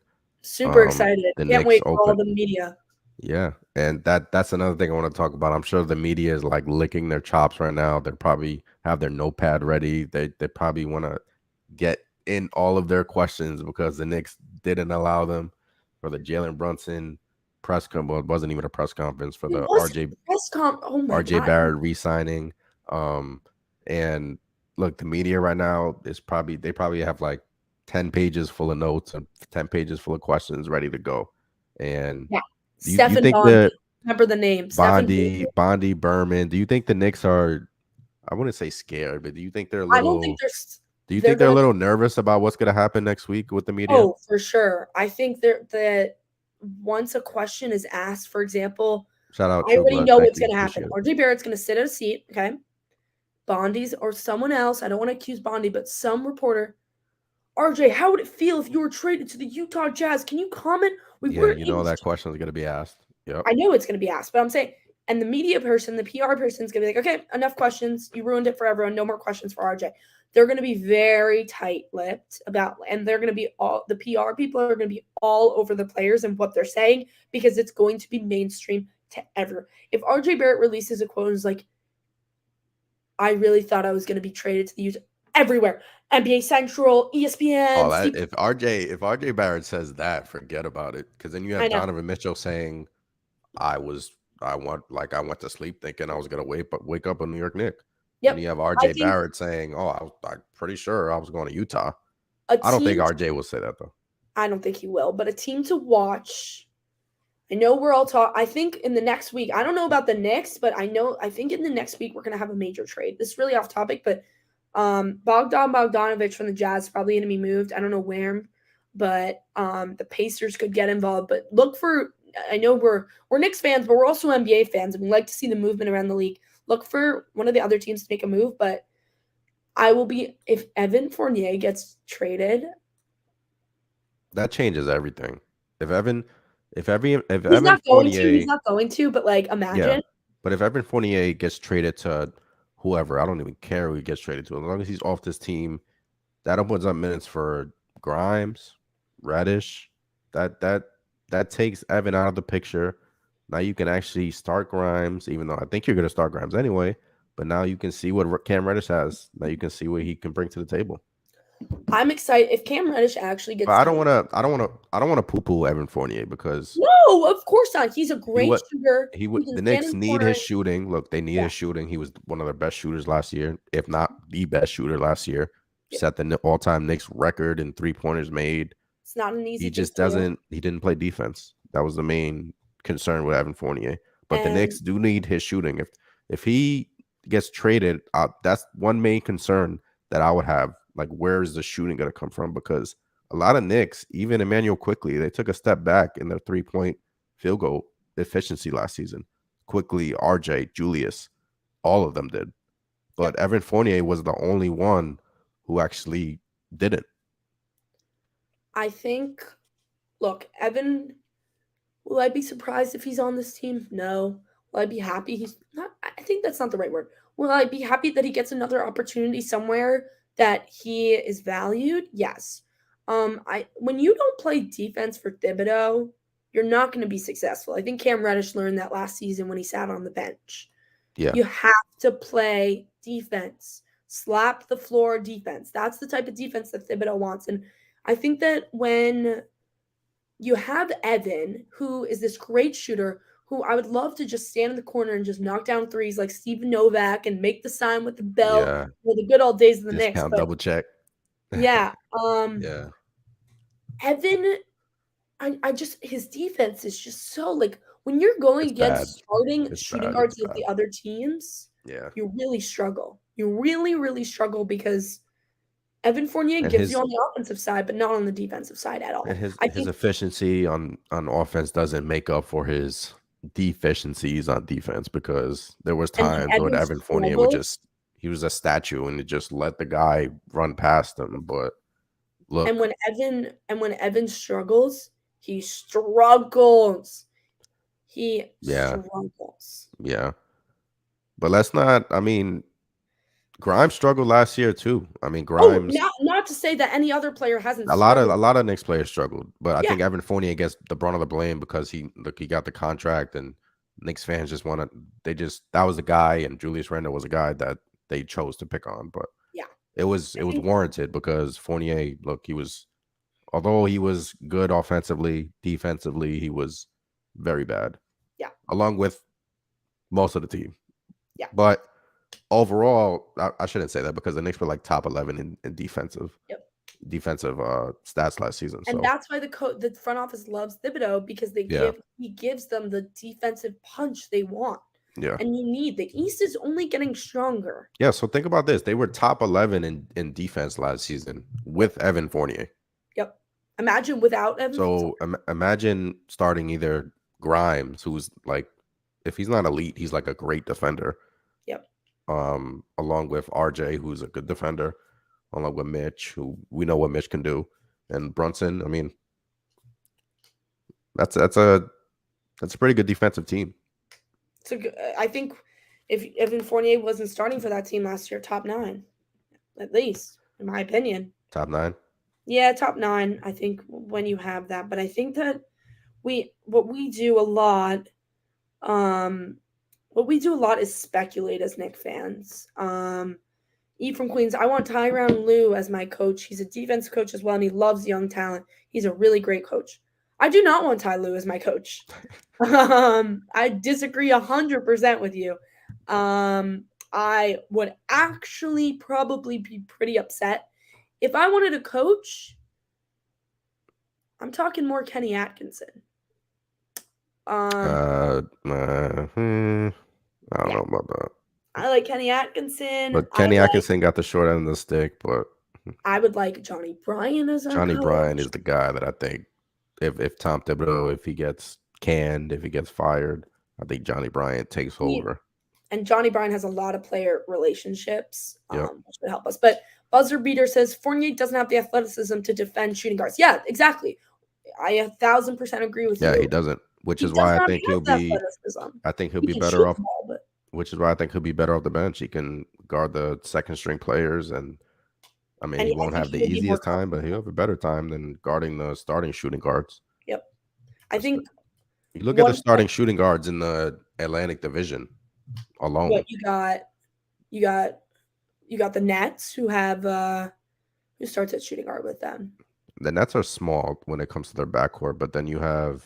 Super excited. Can't wait for all the media. Yeah, and that's another thing I want to talk about. I'm sure the media is like licking their chops right now. They probably have their notepad ready. They probably want to get in all of their questions because the Knicks didn't allow them for the Jalen Brunson press conference. Well, it wasn't even a press conference for the RJ Barrett re-signing. And look, the media right now is they probably have like 10 pages full of notes and 10 pages full of questions ready to go. And yeah. you think that remember the name. Stephen Bondi, Baker. Bondi, Berman. Do you think the Knicks are? I wouldn't say scared, but do you think they're a I don't think little? Do you they're think they're a gonna. little nervous about what's going to happen next week with the media? Oh, for sure. I think that once a question is asked, for example, Shout out I True already Blood. know Thank what's you. gonna happen. Appreciate it. RJ Barrett's gonna sit at a seat, okay? Bondi's or someone else. I don't want to accuse Bondi, but some reporter. RJ, how would it feel if you were traded to the Utah Jazz? Can you comment? We Yeah, weren't you know able to. that question is going to be asked. Yep. I know it's going to be asked, but I'm saying, and the media person, the PR person is going to be like, okay, enough questions. You ruined it for everyone. No more questions for RJ. They're going to be very tight-lipped about, and they're going to be all, the PR people are going to be all over the players and what they're saying because it's going to be mainstream to everyone. If RJ Barrett releases a quote and is like, I really thought I was going to be traded to the Utah, everywhere, NBA Central, Oh, ESPN, that Steve. if RJ Barrett says that, forget about it. Because then you I have know. Donovan Mitchell saying, I went to sleep thinking I was gonna wake up a New York Knick. And Yep. you have I RJ think Barrett saying, "Oh, I'm pretty sure I was going to Utah." a I don't think team, RJ will say that though. I don't think he will, but a team to watch. I know we're all talking. I think in the next week, I don't know about the Knicks, but I think in the next week we're gonna have a major trade. This is really off topic, but Bogdanovich from the Jazz is probably gonna be moved. I don't know where, but the Pacers could get involved. But look for I know we're Knicks fans, but we're also NBA fans, and we like to see the movement around the league. Look for one of the other teams to make a move, but I will be if Evan Fournier gets traded. That changes everything. If Evan, if He's Evan not going to. He's Fournier, not going to. But like, yeah, imagine. but if Evan Fournier gets traded to whoever, I don't even care who he gets traded to. As long as he's off this team, that opens up minutes for Grimes, Reddish. That that takes Evan out of the picture. Now you can actually start Grimes, even though I think you're going to start Grimes anyway. But now you can see what Cam Reddish has. Now you can see what he can bring to the table. I'm excited if Cam Reddish actually But gets signed. I don't want to poo-poo Evan Fournier because No, of course not. He's a he great what shooter he who would can the stand in Knicks the need corner. his shooting. Look, they need Yeah, his shooting. He was one of their best shooters last year, if not the best shooter last year. yeah. Set the all-time Knicks record in three-pointers made. It's not an easy He thing just to do. he didn't play defense. That was the main concern with Evan Fournier. But the And Knicks do need his shooting. If he gets traded, that's one main concern that I would have. Like, where is the shooting going to come from? Because a lot of Knicks, even Emmanuel Quickley, they took a step back in their 3-point field goal efficiency last season. Quickley, RJ, Julius, all of them did. yep, But Evan Fournier was the only one who actually didn't. I think look, Evan, will I be surprised if he's on this team? No. Will I be happy he's not? I think that's not the right word. Will I be happy that he gets another opportunity somewhere that he is valued? Yes. I when you don't play defense for Thibodeau, you're not going to be successful. I think Cam Reddish learned that last season when he sat on the bench. Yeah. You have to play defense, slap the floor defense. That's the type of defense that Thibodeau wants. And I think that when you have Evan, who is this great shooter, who I would love to just stand in the corner and just knock down threes like Steven Novak and make the sign with the belt, Yeah. the good old days of the Knicks. Discount But double check. yeah, Yeah. Evan, I just his defense is just so like when you're going It's bad. against starting It's shooting bad. guards It's of bad. the other teams, Yeah. you really struggle. You really, really struggle because Evan Fournier And gives you his on the offensive side, but not on the defensive side at and all. his I his think, efficiency on offense doesn't make up for his deficiencies on defense because there was and when times when Evan Evan Fournier would struggles, just he was a statue and it just let the guy run past him. But and look, when Evan struggles, he struggles. He yeah, struggles. yeah. But let's not. I mean, Grimes struggled last year too. I mean, Oh, Grimes. not to say that any other player hasn't A lot of struggled. Knicks players struggled, but I Yeah, think Evan Fournier gets the brunt of the blame because he got the contract and Knicks fans just want to that was the guy and Julius Randle was a guy that they chose to pick on, but yeah. it I was think warranted because Fournier, look, he was although he was good offensively, defensively he was very bad, yeah, along with most of the team. yeah, But overall, I shouldn't say that because the Knicks were like top 11 in defensive. yep. defensive stats last season. And So that's why the front office loves Thibodeau, because he gives them the defensive punch they want. yeah. And the East is only getting stronger. Yeah, so think about this. They were top 11 in defense last season with Evan Fournier. Yep. Imagine without Evan. So imagine starting either Grimes, who's like, if he's not elite, he's like a great defender. Yep. Along with RJ, who's a good defender, along with Mitch, who we know what Mitch can do, and Brunson. I mean, that's a pretty good defensive team. So I think if Evan Fournier wasn't starting for that team last year, top 9, at least, in my opinion. Top 9? Yeah, top 9, I think, when you have that. But I think that what we do a lot is speculate as Knicks fans. E from Queens, I want Tyronn Lue as my coach. He's a defense coach as well, and he loves young talent. He's a really great coach. I do not want Ty Lue as my coach. I disagree 100% with you. I would actually probably be pretty upset if I wanted a coach. I'm talking more Kenny Atkinson. I don't know about that. I like Kenny Atkinson. But Kenny Atkinson got the short end of the stick. But I would like Johnny Bryant as our Johnny coach. Bryant is the guy that I think, if Tom Thibodeau, if he gets canned, if he gets fired, I think Johnny Bryant takes over. And Johnny Bryant has a lot of player relationships, Yep. which would help us. But Buzzer Beater says Fournier doesn't have the athleticism to defend shooting guards. Yeah, exactly. I 1,000% agree with you. Yeah, he doesn't. Which is why I think he'll be. I think he'll be better off. Which is why I think he'll be better off the bench. He can guard the second string players, and I mean, he won't have the easiest time, but he'll have a better time than guarding the starting shooting guards. Yep. I think you look at the starting shooting guards in the Atlantic Division alone. What you got the Nets, who have who starts at shooting guard with them. The Nets are small when it comes to their backcourt, but then you have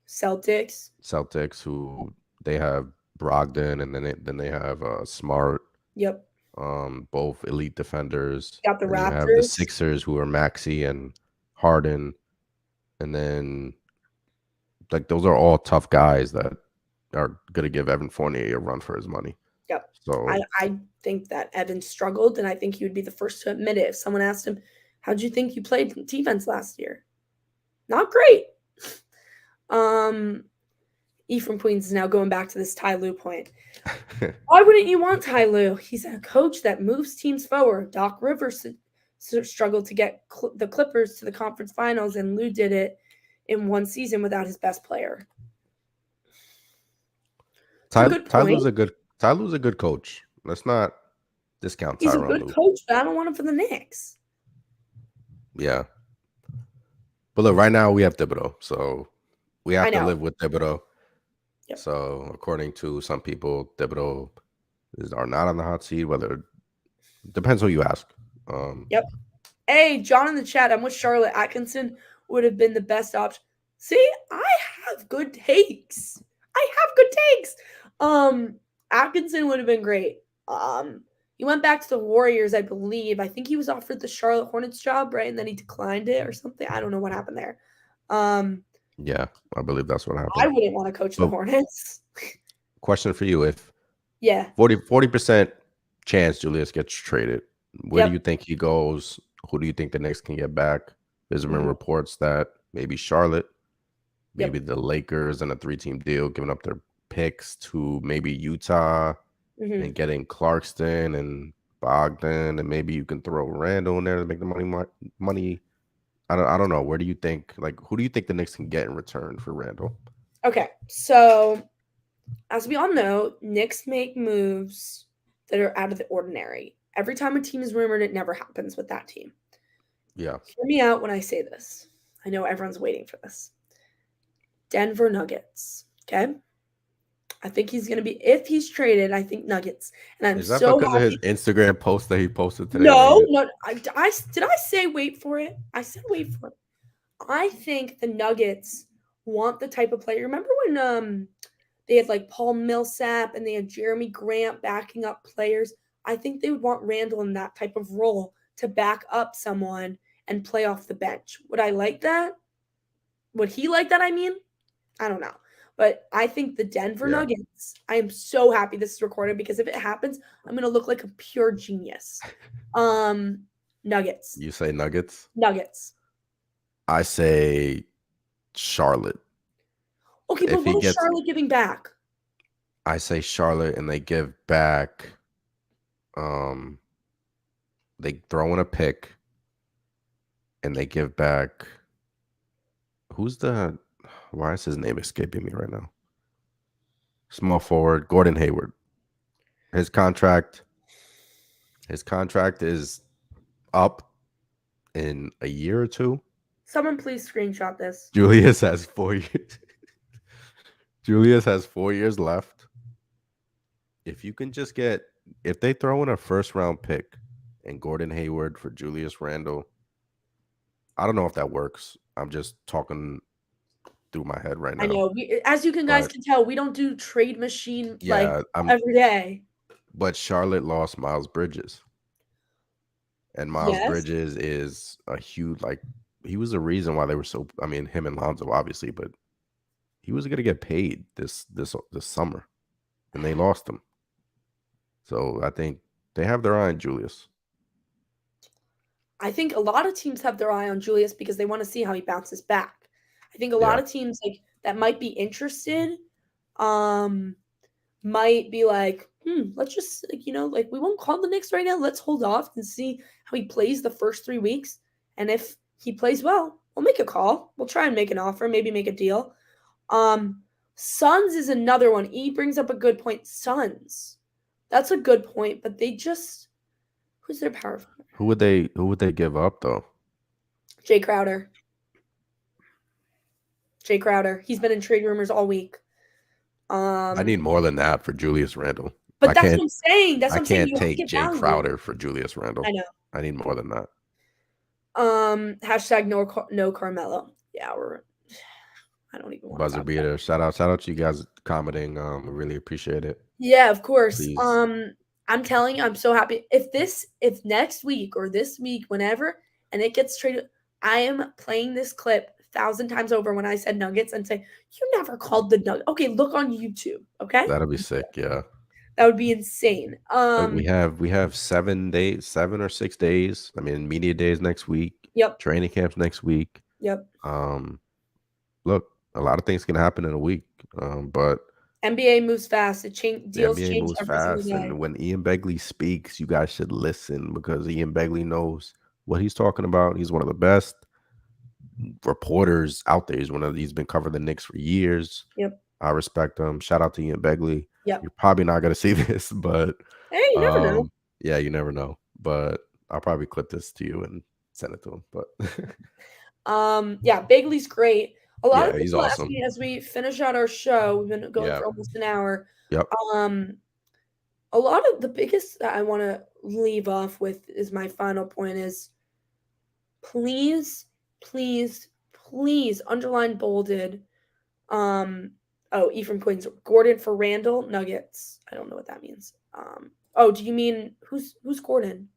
Celtics, who they have Brogdon, and then they have Smart. Yep. Both elite defenders. Got the Raptors. You have the Sixers, who are Maxey and Harden, and then like those are all tough guys that are gonna give Evan Fournier a run for his money. Yep. So I think that Evan struggled, and I think he would be the first to admit it. If someone asked him, "How'd you think you played defense last year?" Not great. E from Queens is now going back to this Ty Lue point. Why wouldn't you want Ty Lue? He's a coach that moves teams forward. Doc Rivers struggled to get the Clippers to the conference finals, and Lue did it in one season without his best player. Ty Lue's a good coach. Let's not discount Tyronn Lue. He's a good coach, but I don't want him for the Knicks. Yeah. But look, right now we have Thibodeau, so we have to live with Thibodeau. Yep. So according to some people, Thibodeau are not on the hot seat. Whether depends who you ask. Yep. Hey, John in the chat. I'm with Charlotte. Atkinson would have been the best option. See, I have good takes. Atkinson would have been great. He went back to the Warriors, I believe. I think he was offered the Charlotte Hornets job, right? And then he declined it or something. I don't know what happened there. Yeah, I believe that's what happened. I wouldn't want to coach the Hornets. Question for you: If 40% chance Julius gets traded, where do you think he goes? Who do you think the Knicks can get back? There's been reports that maybe Charlotte, maybe the Lakers, and a 3-team deal, giving up their picks to maybe Utah and getting Clarkston and Bogdan, and maybe you can throw Randall in there to make the money. I don't know. Where do you think, who do you think the Knicks can get in return for Randall? Okay, so as we all know, Knicks make moves that are out of the ordinary. Every time a team is rumored, it never happens with that team. Yeah. Hear me out when I say this. I know everyone's waiting for this. Denver Nuggets. Okay. I think he's going to be, if he's traded, I think Nuggets. And I'm Is that so because happy. of his Instagram post that he posted today? No. Did I say wait for it? I said wait for it. I think the Nuggets want the type of player. Remember when they had Paul Millsap and they had Jeremy Grant backing up players? I think they would want Randall in that type of role to back up someone and play off the bench. Would I like that? Would he like that? I mean, I don't know. But I think the Denver Yeah. Nuggets, I am so happy this is recorded because if it happens, I'm going to look like a pure genius. Nuggets. You say Nuggets? Nuggets. I say Charlotte. Okay, but If he what is gets, Charlotte giving back? I say Charlotte, and they give back. They throw in a pick, and they give back. Who's the? Why is his name escaping me right now? Small forward, Gordon Hayward. His contract is up in a year or two. Someone please screenshot this. Julius has 4 years. Julius has 4 years left. If you can just if they throw in a first round pick and Gordon Hayward for Julius Randle, I don't know if that works. I'm just talking through my head right now. I know. As you guys can tell, we don't do trade machine every day. But Charlotte lost Miles Bridges. And Miles Bridges is a huge, he was the reason why they were so, I mean, him and Lonzo, obviously, but he was going to get paid this summer, and they lost him. So I think they have their eye on Julius. I think a lot of teams have their eye on Julius because they want to see how he bounces back. I think a lot of teams that might be interested might be like, let's just, we won't call the Knicks right now. Let's hold off and see how he plays the first 3 weeks. And if he plays well, we'll make a call. We'll try and make an offer, maybe make a deal. Suns is another one. E brings up a good point. Suns. That's a good point, but they just, who's their power forward? Who would they give up though? Jay Crowder. He's been in trade rumors all week. I need more than that for Julius Randle. But that's what I'm saying. I can't take Jay Crowder for Julius Randle. I know. I need more than that. Hashtag no Carmelo. Yeah, I don't even want Buzzer beater. Shout out to you guys commenting. We really appreciate it. Yeah, of course. Please. I'm telling you, I'm so happy. If next week or this week, whenever, and it gets traded, I am playing this clip 1,000 times over when I said Nuggets and say, you never called the Nuggets. Okay, look on YouTube. Okay. That'll be sick. Yeah. That would be insane. We have 7 or 6 days. I mean, media days next week. Yep. Training camps next week. Yep. Look, a lot of things can happen in a week. But NBA moves fast. Deals change moves fast. And when Ian Begley speaks, you guys should listen because Ian Begley knows what he's talking about. He's one of the best reporters out there. He's been covering the Knicks for years. Yep. I respect him. Shout out to Ian Begley. Yep. You're probably not going to see this, but hey, you never know. Yeah, you never know. But I'll probably clip this to you and send it to him. But yeah, Begley's great. A lot of people he's awesome. ask me as we finish out our show. We've been going for almost an hour. Yep. A lot of the biggest that I want to leave off with is my final point is please, underline bolded. Ephraim Queens, Gordon for Randall Nuggets. I don't know what that means. Do you mean who's Gordon?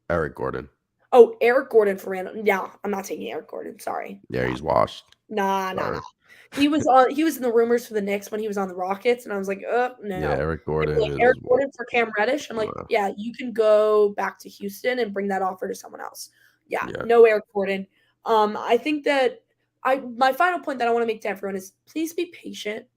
Eric Gordon. Oh, Eric Gordon for Randall. Yeah, I'm not taking Eric Gordon. Sorry. Yeah, he's washed. Nah. He was in the rumors for the Knicks when he was on the Rockets, and I was like, no. Yeah, Eric Gordon. Eric Gordon for Cam Reddish. I'm like, yeah, you can go back to Houston and bring that offer to someone else. Yeah. No Eric Gordon. I think that my final point that I want to make to everyone is please be patient.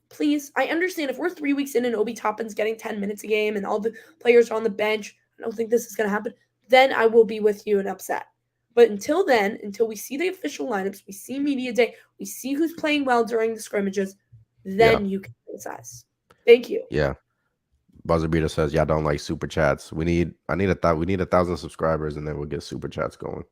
Please. I understand if we're 3 weeks in and Obi Toppin's getting 10 minutes a game and all the players are on the bench, I don't think this is going to happen. Then I will be with you and upset. But until then, until we see the official lineups, we see media day, we see who's playing well during the scrimmages, then you can criticize. Thank you. Yeah. Buzzer Beater says, y'all don't like super chats. We need 1,000 subscribers and then we'll get super chats going.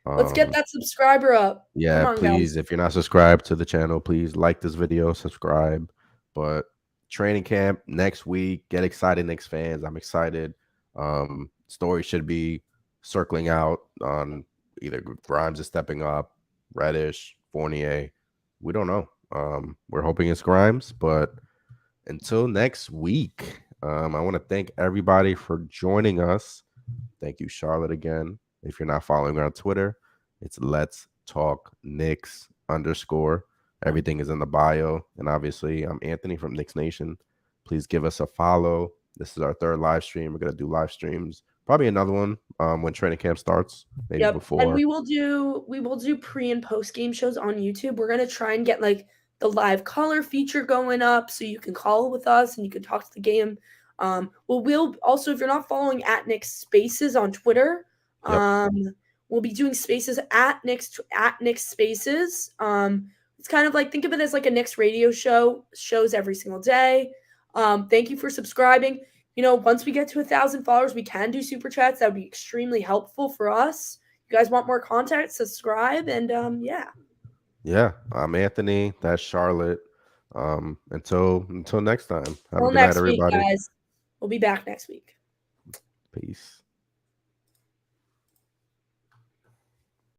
Let's get that subscriber up. Yeah, on, please. Guys. If you're not subscribed to the channel, please like this video, subscribe. But training camp next week. Get excited, Knicks fans. I'm excited. Story should be circling out on either Grimes is stepping up, Reddish, Fournier. We don't know. We're hoping it's Grimes, but until next week, I want to thank everybody for joining us Thank you, Charlotte, again. If you're not following her on Twitter, it's Let's Talk Knicks _. Everything is in the bio. And obviously, I'm Anthony from Knicks Nation. Please give us a follow. This is our third live stream. We're gonna do live streams. Probably another one when training camp starts, maybe Yep, and before. we will do pre and post game shows on YouTube. We're gonna try and get like the live caller feature going up, so you can call with us and you can talk to the game. We'll also, if you're not following at Knicks Spaces on Twitter, Yep. we'll be doing Spaces at Knicks Spaces. It's kind of like, think of it as like a Knicks radio shows every single day. Thank you for subscribing. Once we get to 1,000 followers, we can do super chats. That would be extremely helpful for us. You guys want more content? Subscribe, and yeah. Yeah, I'm Anthony. That's Charlotte. Until next time. Have a Till good night, next week, everybody. guys. We'll be back next week. Peace.